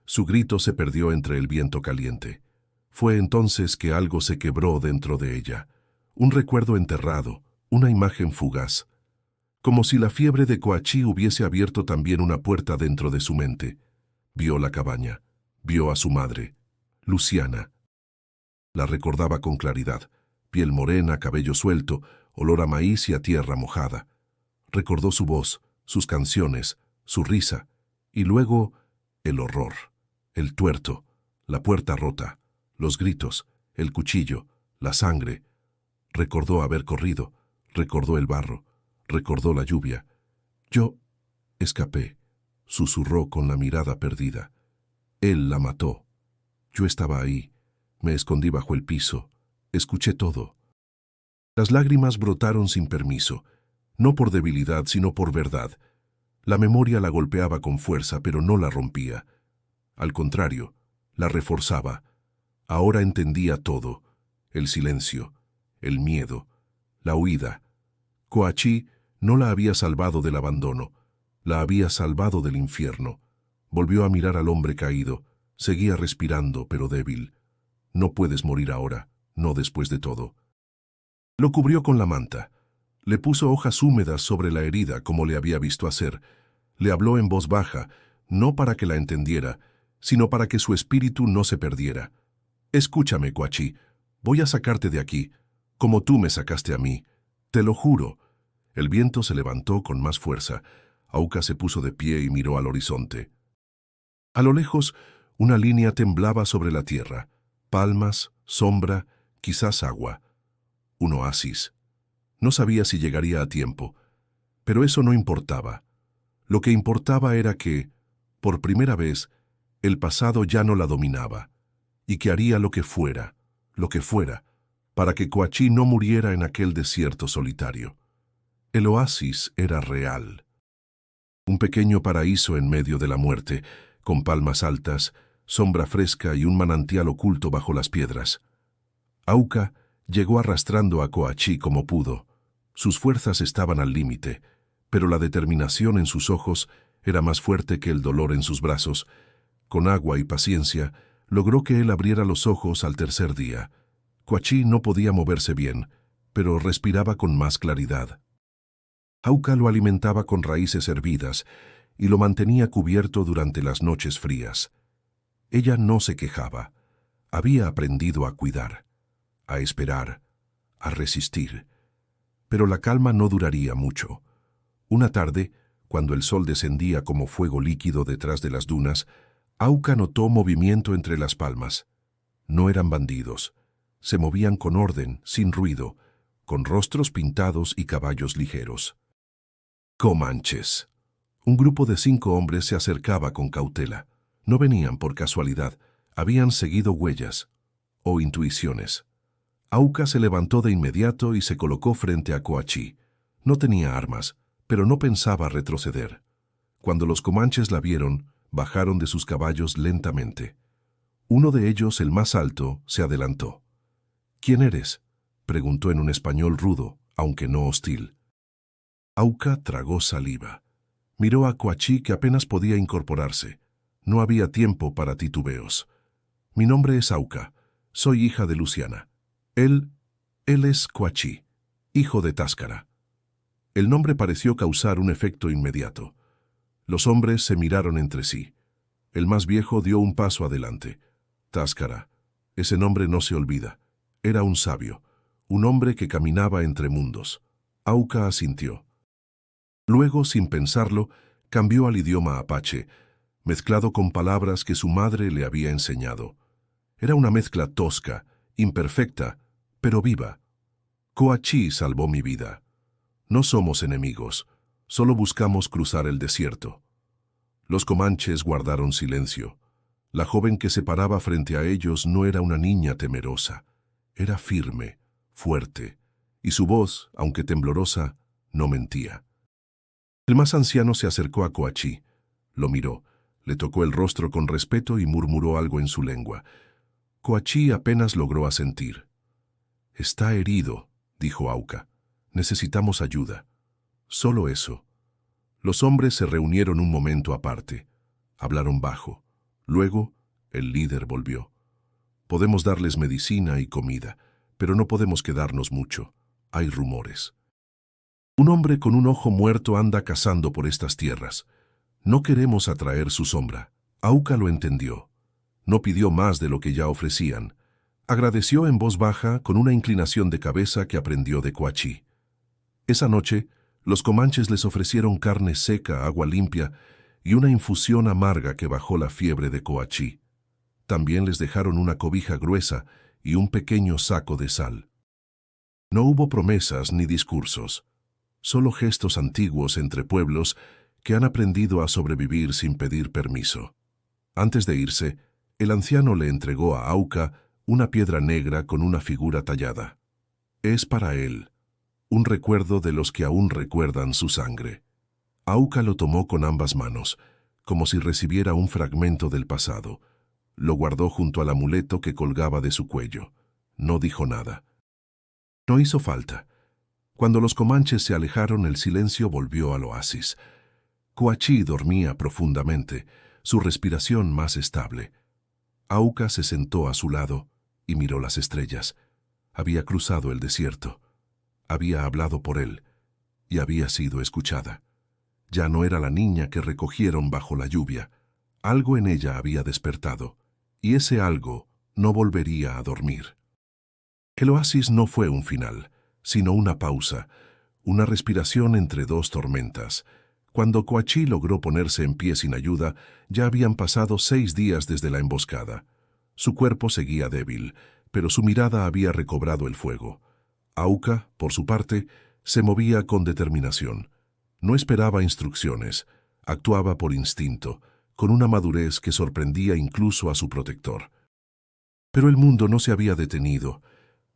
Su grito se perdió entre el viento caliente. Fue entonces que algo se quebró dentro de ella. Un recuerdo enterrado, una imagen fugaz. Como si la fiebre de Coachí hubiese abierto también una puerta dentro de su mente. Vio la cabaña, vio a su madre, Luciana. La recordaba con claridad. Piel morena, cabello suelto, olor a maíz y a tierra mojada. Recordó su voz, sus canciones, su risa, y luego el horror, el tuerto, la puerta rota, los gritos, el cuchillo, la sangre. Recordó haber corrido, recordó el barro, recordó la lluvia. Yo escapé, susurró con la mirada perdida. Él la mató. Yo estaba ahí, me escondí bajo el piso. Escuché todo. Las lágrimas brotaron sin permiso, no por debilidad, sino por verdad. La memoria la golpeaba con fuerza, pero no la rompía. Al contrario, la reforzaba. Ahora entendía todo: el silencio, el miedo, la huida. Coachí no la había salvado del abandono, la había salvado del infierno. Volvió a mirar al hombre caído. Seguía respirando, pero débil. No puedes morir ahora. No después de todo. Lo cubrió con la manta. Le puso hojas húmedas sobre la herida, como le había visto hacer. Le habló en voz baja, no para que la entendiera, sino para que su espíritu no se perdiera. «Escúchame, Coachí. Voy a sacarte de aquí, como tú me sacaste a mí. Te lo juro». El viento se levantó con más fuerza. Auca se puso de pie y miró al horizonte. A lo lejos, una línea temblaba sobre la tierra. Palmas, sombra, quizás agua. Un oasis. No sabía si llegaría a tiempo, pero eso no importaba. Lo que importaba era que, por primera vez, el pasado ya no la dominaba, y que haría lo que fuera, para que Coachí no muriera en aquel desierto solitario. El oasis era real. Un pequeño paraíso en medio de la muerte, con palmas altas, sombra fresca y un manantial oculto bajo las piedras. Auca llegó arrastrando a Coachí como pudo. Sus fuerzas estaban al límite, pero la determinación en sus ojos era más fuerte que el dolor en sus brazos. Con agua y paciencia, logró que él abriera los ojos al tercer día. Coachí no podía moverse bien, pero respiraba con más claridad. Auca lo alimentaba con raíces hervidas y lo mantenía cubierto durante las noches frías. Ella no se quejaba. Había aprendido a cuidar, a esperar, a resistir. Pero la calma no duraría mucho. Una tarde, cuando el sol descendía como fuego líquido detrás de las dunas, Auca notó movimiento entre las palmas. No eran bandidos. Se movían con orden, sin ruido, con rostros pintados y caballos ligeros. Comanches. Un grupo de 5 hombres se acercaba con cautela. No venían por casualidad, habían seguido huellas o intuiciones. Auca se levantó de inmediato y se colocó frente a Coachí. No tenía armas, pero no pensaba retroceder. Cuando los comanches la vieron, bajaron de sus caballos lentamente. Uno de ellos, el más alto, se adelantó. «¿Quién eres?», preguntó en un español rudo, aunque no hostil. Auca tragó saliva. Miró a Coachí, que apenas podía incorporarse. No había tiempo para titubeos. «Mi nombre es Auca. Soy hija de Luciana. Él es Coachí, hijo de Táscara». El nombre pareció causar un efecto inmediato. Los hombres se miraron entre sí. El más viejo dio un paso adelante. Táscara. Ese nombre no se olvida. Era un sabio, un hombre que caminaba entre mundos. Auca asintió. Luego, sin pensarlo, cambió al idioma apache, mezclado con palabras que su madre le había enseñado. Era una mezcla tosca, imperfecta, pero viva. «Coachí salvó mi vida. No somos enemigos, solo buscamos cruzar el desierto». Los comanches guardaron silencio. La joven que se paraba frente a ellos no era una niña temerosa. Era firme, fuerte, y su voz, aunque temblorosa, no mentía. El más anciano se acercó a Coachí, lo miró, le tocó el rostro con respeto y murmuró algo en su lengua. Coachí apenas logró asentir. «Está herido», dijo Auca. «Necesitamos ayuda». Solo eso. Los hombres se reunieron un momento aparte. Hablaron bajo. Luego, el líder volvió. «Podemos darles medicina y comida, pero no podemos quedarnos mucho. Hay rumores. Un hombre con un ojo muerto anda cazando por estas tierras. No queremos atraer su sombra». Auca lo entendió. No pidió más de lo que ya ofrecían. Agradeció en voz baja, con una inclinación de cabeza que aprendió de Coachí. Esa noche, los comanches les ofrecieron carne seca, agua limpia y una infusión amarga que bajó la fiebre de Coachí. También les dejaron una cobija gruesa y un pequeño saco de sal. No hubo promesas ni discursos, solo gestos antiguos entre pueblos que han aprendido a sobrevivir sin pedir permiso. Antes de irse, el anciano le entregó a Auca una piedra negra con una figura tallada. Es para él, un recuerdo de los que aún recuerdan su sangre. Auca lo tomó con ambas manos, como si recibiera un fragmento del pasado. Lo guardó junto al amuleto que colgaba de su cuello. No dijo nada. No hizo falta. Cuando los comanches se alejaron, el silencio volvió al oasis. Coachí dormía profundamente, su respiración más estable. Auca se sentó a su lado y miró las estrellas. Había cruzado el desierto. Había hablado por él y había sido escuchada. Ya no era la niña que recogieron bajo la lluvia. Algo en ella había despertado, y ese algo no volvería a dormir. El oasis no fue un final, sino una pausa, una respiración entre dos tormentas. Cuando Coachí logró ponerse en pie sin ayuda, ya habían pasado 6 días desde la emboscada. Su cuerpo seguía débil, pero su mirada había recobrado el fuego. Auca, por su parte, se movía con determinación. No esperaba instrucciones, actuaba por instinto, con una madurez que sorprendía incluso a su protector. Pero el mundo no se había detenido.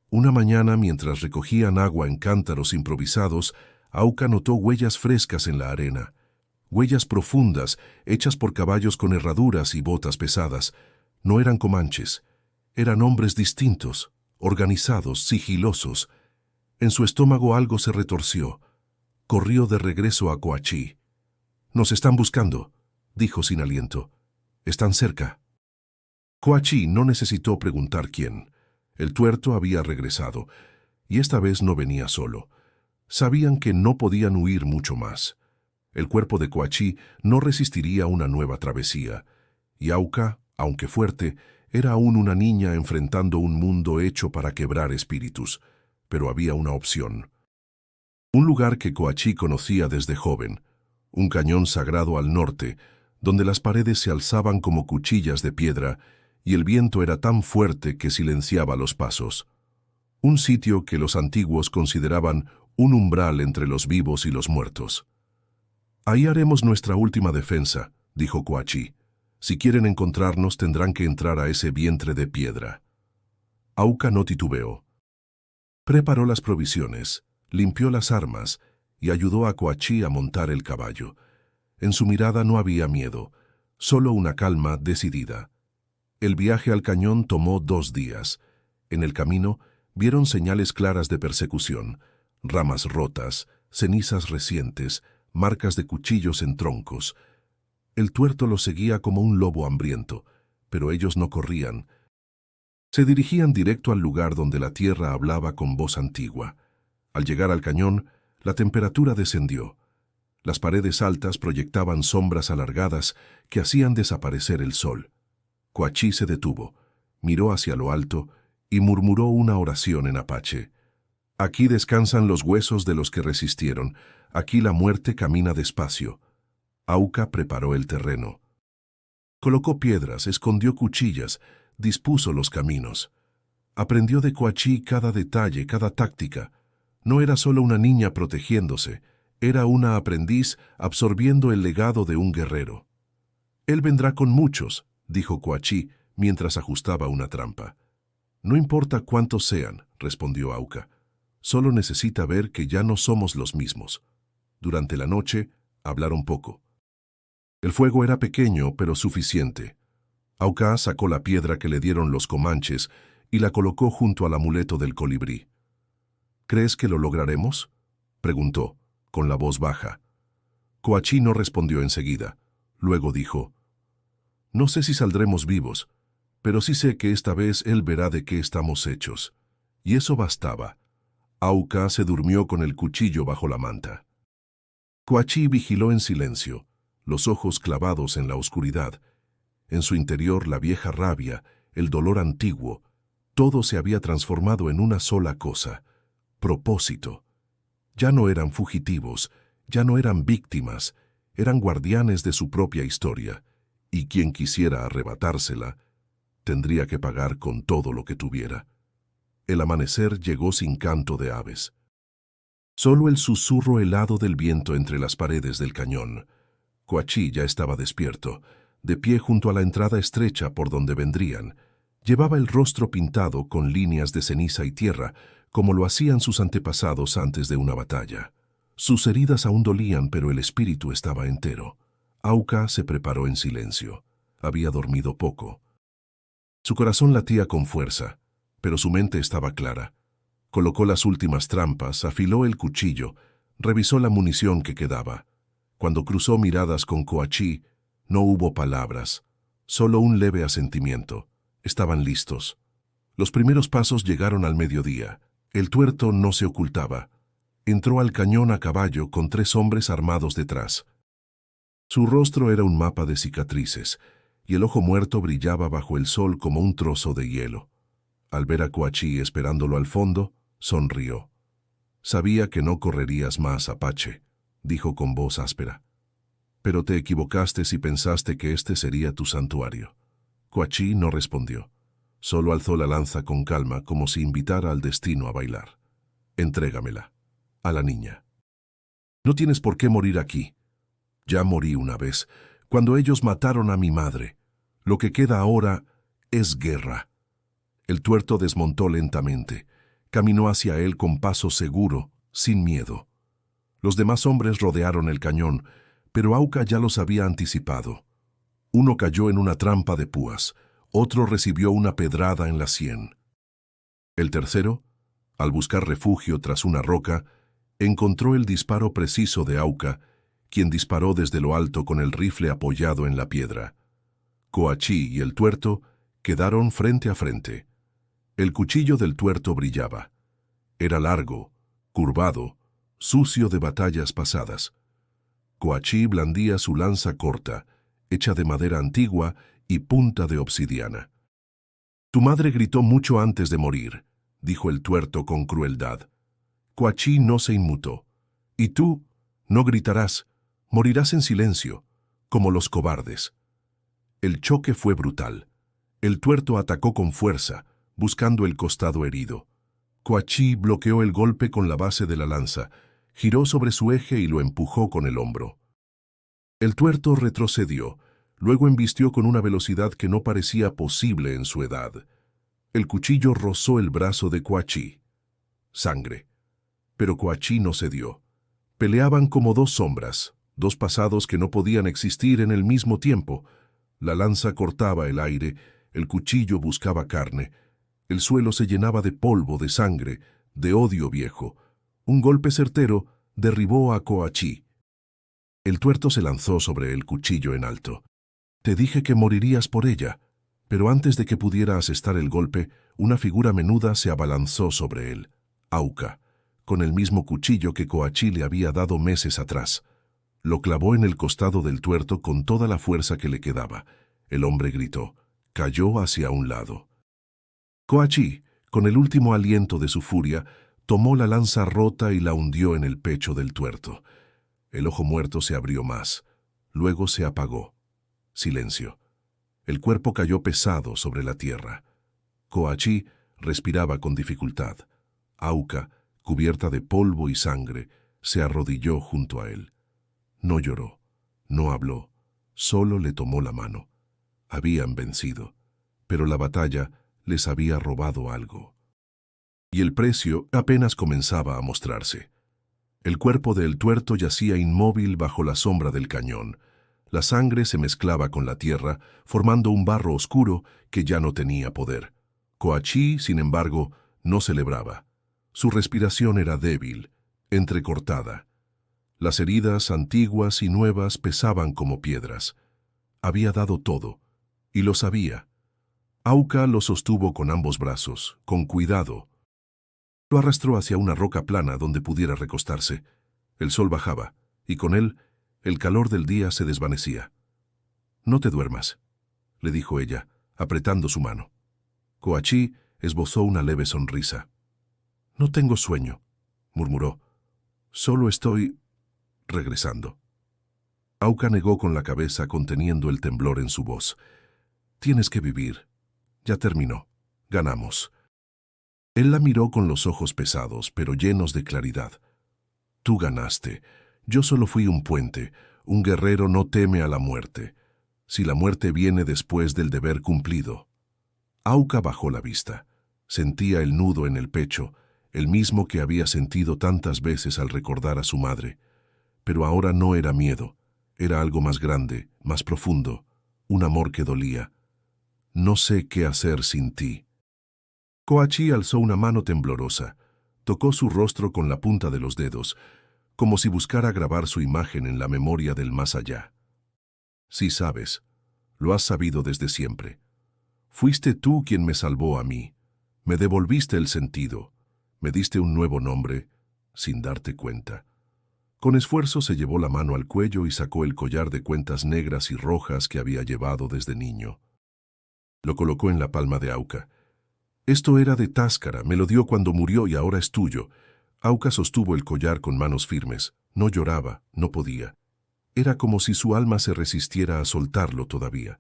Una mañana, mientras recogían agua en cántaros improvisados, Auca notó huellas frescas en la arena. Huellas profundas, hechas por caballos con herraduras y botas pesadas. No eran comanches, eran hombres distintos, organizados, sigilosos. En su estómago algo se retorció. Corrió de regreso a Coachí. «Nos están buscando», dijo sin aliento. «Están cerca». Coachí no necesitó preguntar quién. El tuerto había regresado, y esta vez no venía solo. Sabían que no podían huir mucho más. El cuerpo de Coachí no resistiría una nueva travesía, y Auca, aunque fuerte, era aún una niña enfrentando un mundo hecho para quebrar espíritus. Pero había una opción. Un lugar que Coachí conocía desde joven, un cañón sagrado al norte, donde las paredes se alzaban como cuchillas de piedra y el viento era tan fuerte que silenciaba los pasos. un sitio que los antiguos consideraban un umbral entre los vivos y los muertos. «Ahí haremos nuestra última defensa», dijo Coachí. «Si quieren encontrarnos tendrán que entrar a ese vientre de piedra». Auca no titubeó. Preparó las provisiones, limpió las armas y ayudó a Coachí a montar el caballo. En su mirada no había miedo, solo una calma decidida. El viaje al cañón tomó 2 días. En el camino vieron señales claras de persecución, ramas rotas, cenizas recientes, marcas de cuchillos en troncos. El tuerto los seguía como un lobo hambriento, pero ellos no corrían. Se dirigían directo al lugar donde la tierra hablaba con voz antigua. Al llegar al cañón, la temperatura descendió. Las paredes altas proyectaban sombras alargadas que hacían desaparecer el sol. Coachí se detuvo, miró hacia lo alto y murmuró una oración en apache. «Aquí descansan los huesos de los que resistieron. Aquí la muerte camina despacio». Auca preparó el terreno. Colocó piedras, escondió cuchillas, dispuso los caminos. Aprendió de Coachí cada detalle, cada táctica. No era solo una niña protegiéndose, era una aprendiz absorbiendo el legado de un guerrero. «Él vendrá con muchos», dijo Coachí mientras ajustaba una trampa. «No importa cuántos sean», respondió Auca. «Solo necesita ver que ya no somos los mismos». Durante la noche hablaron poco. El fuego era pequeño, pero suficiente. Auca sacó la piedra que le dieron los comanches y la colocó junto al amuleto del colibrí. «¿Crees que lo lograremos?», preguntó, con la voz baja. Coachí no respondió enseguida. Luego dijo: «No sé si saldremos vivos, pero sí sé que esta vez él verá de qué estamos hechos». Y eso bastaba. Auca se durmió con el cuchillo bajo la manta. Coachí vigiló en silencio, los ojos clavados en la oscuridad. En su interior la vieja rabia, el dolor antiguo, todo se había transformado en una sola cosa: propósito. Ya no eran fugitivos, ya no eran víctimas, eran guardianes de su propia historia, y quien quisiera arrebatársela tendría que pagar con todo lo que tuviera. El amanecer llegó sin canto de aves. Solo el susurro helado del viento entre las paredes del cañón. Coachí ya estaba despierto, de pie junto a la entrada estrecha por donde vendrían. Llevaba el rostro pintado con líneas de ceniza y tierra, como lo hacían sus antepasados antes de una batalla. Sus heridas aún dolían, pero el espíritu estaba entero. Auca se preparó en silencio. Había dormido poco. Su corazón latía con fuerza, pero su mente estaba clara. Colocó las últimas trampas, afiló el cuchillo, revisó la munición que quedaba. Cuando cruzó miradas con Coachí, no hubo palabras, solo un leve asentimiento. Estaban listos. Los primeros pasos llegaron al mediodía. El tuerto no se ocultaba. Entró al cañón a caballo con 3 hombres armados detrás. Su rostro era un mapa de cicatrices, y el ojo muerto brillaba bajo el sol como un trozo de hielo. Al ver a Coachí esperándolo al fondo, sonrió. «Sabía que no correrías más, Apache», dijo con voz áspera. «Pero te equivocaste si pensaste que este sería tu santuario». Coachí no respondió. Solo alzó la lanza con calma, como si invitara al destino a bailar. «Entrégamela, a la niña. No tienes por qué morir aquí. Ya morí una vez, cuando ellos mataron a mi madre. Lo que queda ahora es guerra». El tuerto desmontó lentamente. Caminó hacia él con paso seguro, sin miedo. Los demás hombres rodearon el cañón, pero Auca ya los había anticipado. Uno cayó en una trampa de púas, otro recibió una pedrada en la sien. El tercero, al buscar refugio tras una roca, encontró el disparo preciso de Auca, quien disparó desde lo alto con el rifle apoyado en la piedra. Coachí y el tuerto quedaron frente a frente. El cuchillo del tuerto brillaba. Era largo, curvado, sucio de batallas pasadas. Coachí blandía su lanza corta, hecha de madera antigua y punta de obsidiana. «Tu madre gritó mucho antes de morir», dijo el tuerto con crueldad. Coachí no se inmutó. «Y tú no gritarás, morirás en silencio, como los cobardes». El choque fue brutal. El tuerto atacó con fuerza, buscando el costado herido. Coachí bloqueó el golpe con la base de la lanza, giró sobre su eje y lo empujó con el hombro. El tuerto retrocedió, luego embistió con una velocidad que no parecía posible en su edad. El cuchillo rozó el brazo de Coachí. Sangre. Pero Coachí no cedió. Peleaban como dos sombras, dos pasados que no podían existir en el mismo tiempo. La lanza cortaba el aire, el cuchillo buscaba carne. El suelo se llenaba de polvo, de sangre, de odio viejo. Un golpe certero derribó a Coachí. El tuerto se lanzó sobre el cuchillo en alto. Te dije que morirías por ella. Pero antes de que pudiera asestar el golpe, una figura menuda se abalanzó sobre él. Auca, con el mismo cuchillo que Coachí le había dado meses atrás. Lo clavó en el costado del tuerto con toda la fuerza que le quedaba. El hombre gritó. Cayó hacia un lado. Coachí, con el último aliento de su furia, tomó la lanza rota y la hundió en el pecho del tuerto. El ojo muerto se abrió más. Luego se apagó. Silencio. El cuerpo cayó pesado sobre la tierra. Coachí respiraba con dificultad. Auca, cubierta de polvo y sangre, se arrodilló junto a él. No lloró, no habló, solo le tomó la mano. Habían vencido, pero la batalla les había robado algo. Y el precio apenas comenzaba a mostrarse. El cuerpo del tuerto yacía inmóvil bajo la sombra del cañón. La sangre se mezclaba con la tierra, formando un barro oscuro que ya no tenía poder. Coachí, sin embargo, no celebraba. Su respiración era débil, entrecortada. Las heridas antiguas y nuevas pesaban como piedras. Había dado todo, y lo sabía. Auca lo sostuvo con ambos brazos, con cuidado. Lo arrastró hacia una roca plana donde pudiera recostarse. El sol bajaba, y con él, el calor del día se desvanecía. «No te duermas», le dijo ella, apretando su mano. Coachí esbozó una leve sonrisa. «No tengo sueño», murmuró. «Solo estoy regresando». Auca negó con la cabeza, conteniendo el temblor en su voz. «Tienes que vivir. Ya terminó. Ganamos». Él la miró con los ojos pesados, pero llenos de claridad. «Tú ganaste. Yo solo fui un puente. Un guerrero no teme a la muerte. Si la muerte viene después del deber cumplido». Auca bajó la vista. Sentía el nudo en el pecho, el mismo que había sentido tantas veces al recordar a su madre. Pero ahora no era miedo. Era algo más grande, más profundo. Un amor que dolía. «No sé qué hacer sin ti». Coachí alzó una mano temblorosa. Tocó su rostro con la punta de los dedos, como si buscara grabar su imagen en la memoria del más allá. «Sí sabes. Lo has sabido desde siempre. Fuiste tú quien me salvó a mí. Me devolviste el sentido. Me diste un nuevo nombre, sin darte cuenta». Con esfuerzo se llevó la mano al cuello y sacó el collar de cuentas negras y rojas que había llevado desde niño. Lo colocó en la palma de Auca. «Esto era de Táscara, me lo dio cuando murió y ahora es tuyo». Auca sostuvo el collar con manos firmes. No lloraba, no podía. Era como si su alma se resistiera a soltarlo todavía.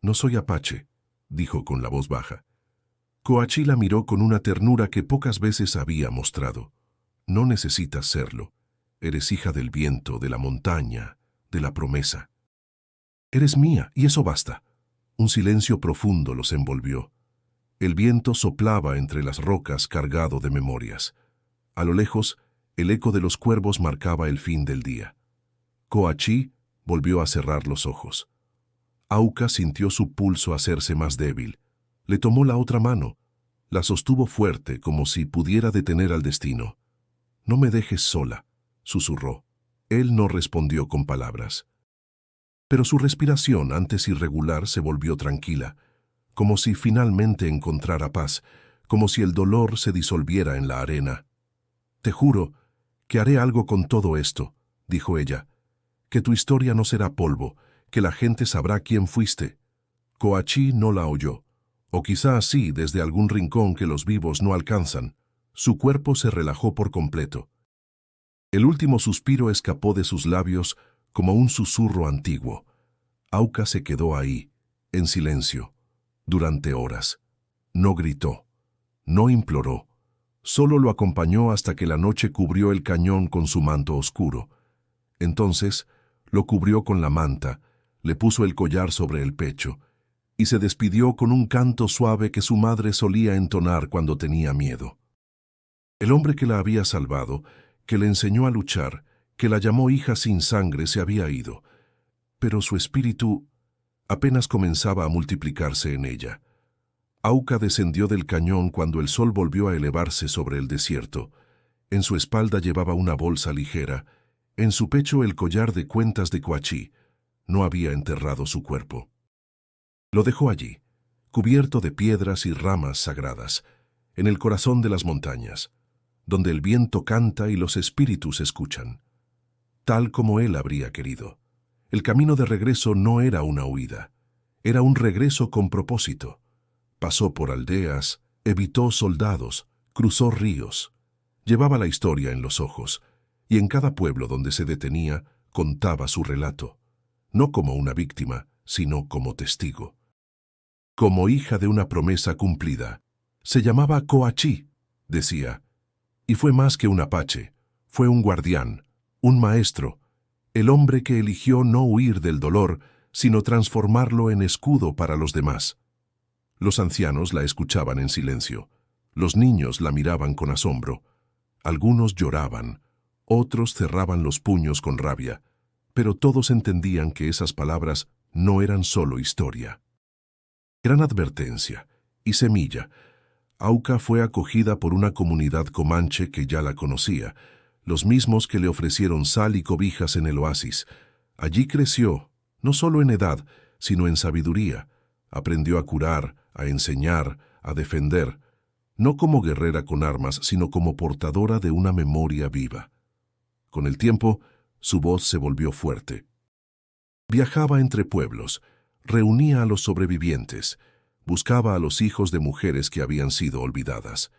«No soy apache», dijo con la voz baja. Coachí la miró con una ternura que pocas veces había mostrado. «No necesitas serlo. Eres hija del viento, de la montaña, de la promesa. Eres mía, y eso basta». Un silencio profundo los envolvió. El viento soplaba entre las rocas cargado de memorias. A lo lejos, el eco de los cuervos marcaba el fin del día. Coachí volvió a cerrar los ojos. Auca sintió su pulso hacerse más débil. Le tomó la otra mano. La sostuvo fuerte, como si pudiera detener al destino. «No me dejes sola», susurró. Él no respondió con palabras. Pero su respiración, antes irregular, se volvió tranquila, como si finalmente encontrara paz, como si el dolor se disolviera en la arena. «Te juro que haré algo con todo esto», dijo ella, «que tu historia no será polvo, que la gente sabrá quién fuiste». Coachí no la oyó, o quizá sí desde algún rincón que los vivos no alcanzan. Su cuerpo se relajó por completo. El último suspiro escapó de sus labios como un susurro antiguo. Auca se quedó ahí, en silencio, durante horas. No gritó, no imploró, Solo lo acompañó hasta que la noche cubrió el cañón con su manto oscuro. Entonces, lo cubrió con la manta, le puso el collar sobre el pecho, y se despidió con un canto suave que su madre solía entonar cuando tenía miedo. El hombre que la había salvado, que le enseñó a luchar, que la llamó hija sin sangre, se había ido, pero su espíritu apenas comenzaba a multiplicarse en ella. Auca descendió del cañón cuando el sol volvió a elevarse sobre el desierto. En su espalda llevaba una bolsa ligera, en su pecho el collar de cuentas de Coachí. No había enterrado su cuerpo. Lo dejó allí, cubierto de piedras y ramas sagradas, en el corazón de las montañas, donde el viento canta y los espíritus escuchan. Tal como él habría querido. El camino de regreso no era una huida, era un regreso con propósito. Pasó por aldeas, evitó soldados, cruzó ríos. Llevaba la historia en los ojos, y en cada pueblo donde se detenía contaba su relato, no como una víctima, sino como testigo. Como hija de una promesa cumplida. Se llamaba Coachí, decía, y fue más que un apache, fue un guardián, un maestro, el hombre que eligió no huir del dolor, sino transformarlo en escudo para los demás. Los ancianos la escuchaban en silencio, los niños la miraban con asombro, algunos lloraban, otros cerraban los puños con rabia, pero todos entendían que esas palabras no eran solo historia. Gran advertencia y semilla. Auca fue acogida por una comunidad comanche que ya la conocía, los mismos que le ofrecieron sal y cobijas en el oasis. Allí creció, no solo en edad, sino en sabiduría. Aprendió a curar, a enseñar, a defender, no como guerrera con armas, sino como portadora de una memoria viva. Con el tiempo, su voz se volvió fuerte. Viajaba entre pueblos, reunía a los sobrevivientes, buscaba a los hijos de mujeres que habían sido olvidadas.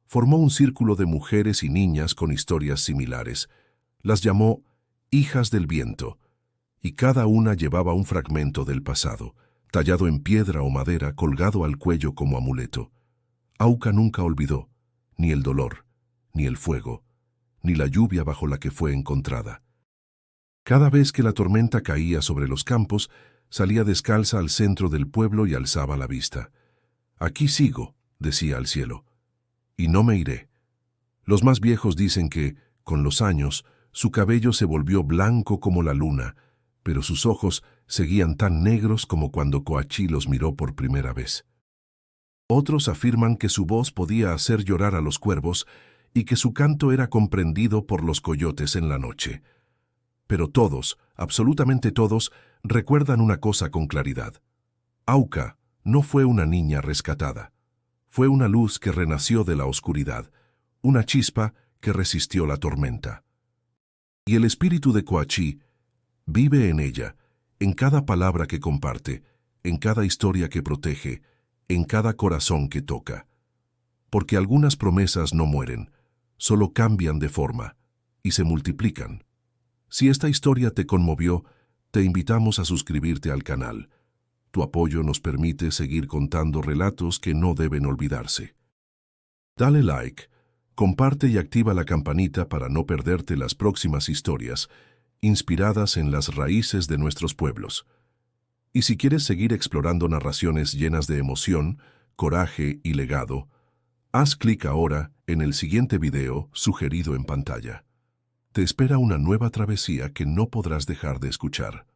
Formó un círculo de mujeres y niñas con historias similares. Las llamó hijas del viento, y cada una llevaba un fragmento del pasado, tallado en piedra o madera, colgado al cuello como amuleto. Auca nunca olvidó, ni el dolor, ni el fuego, ni la lluvia bajo la que fue encontrada. Cada vez que la tormenta caía sobre los campos, salía descalza al centro del pueblo y alzaba la vista. «Aquí sigo», decía al cielo, «y no me iré». Los más viejos dicen que, con los años, su cabello se volvió blanco como la luna, pero sus ojos seguían tan negros como cuando Coachí los miró por primera vez. Otros afirman que su voz podía hacer llorar a los cuervos y que su canto era comprendido por los coyotes en la noche. Pero todos, absolutamente todos, recuerdan una cosa con claridad. Auca no fue una niña rescatada. Fue una luz que renació de la oscuridad, una chispa que resistió la tormenta. Y el espíritu de Coachí vive en ella, en cada palabra que comparte, en cada historia que protege, en cada corazón que toca. Porque algunas promesas no mueren, solo cambian de forma y se multiplican. Si esta historia te conmovió, te invitamos a suscribirte al canal. Tu apoyo nos permite seguir contando relatos que no deben olvidarse. Dale like, comparte y activa la campanita para no perderte las próximas historias, inspiradas en las raíces de nuestros pueblos. Y si quieres seguir explorando narraciones llenas de emoción, coraje y legado, haz clic ahora en el siguiente video sugerido en pantalla. Te espera una nueva travesía que no podrás dejar de escuchar.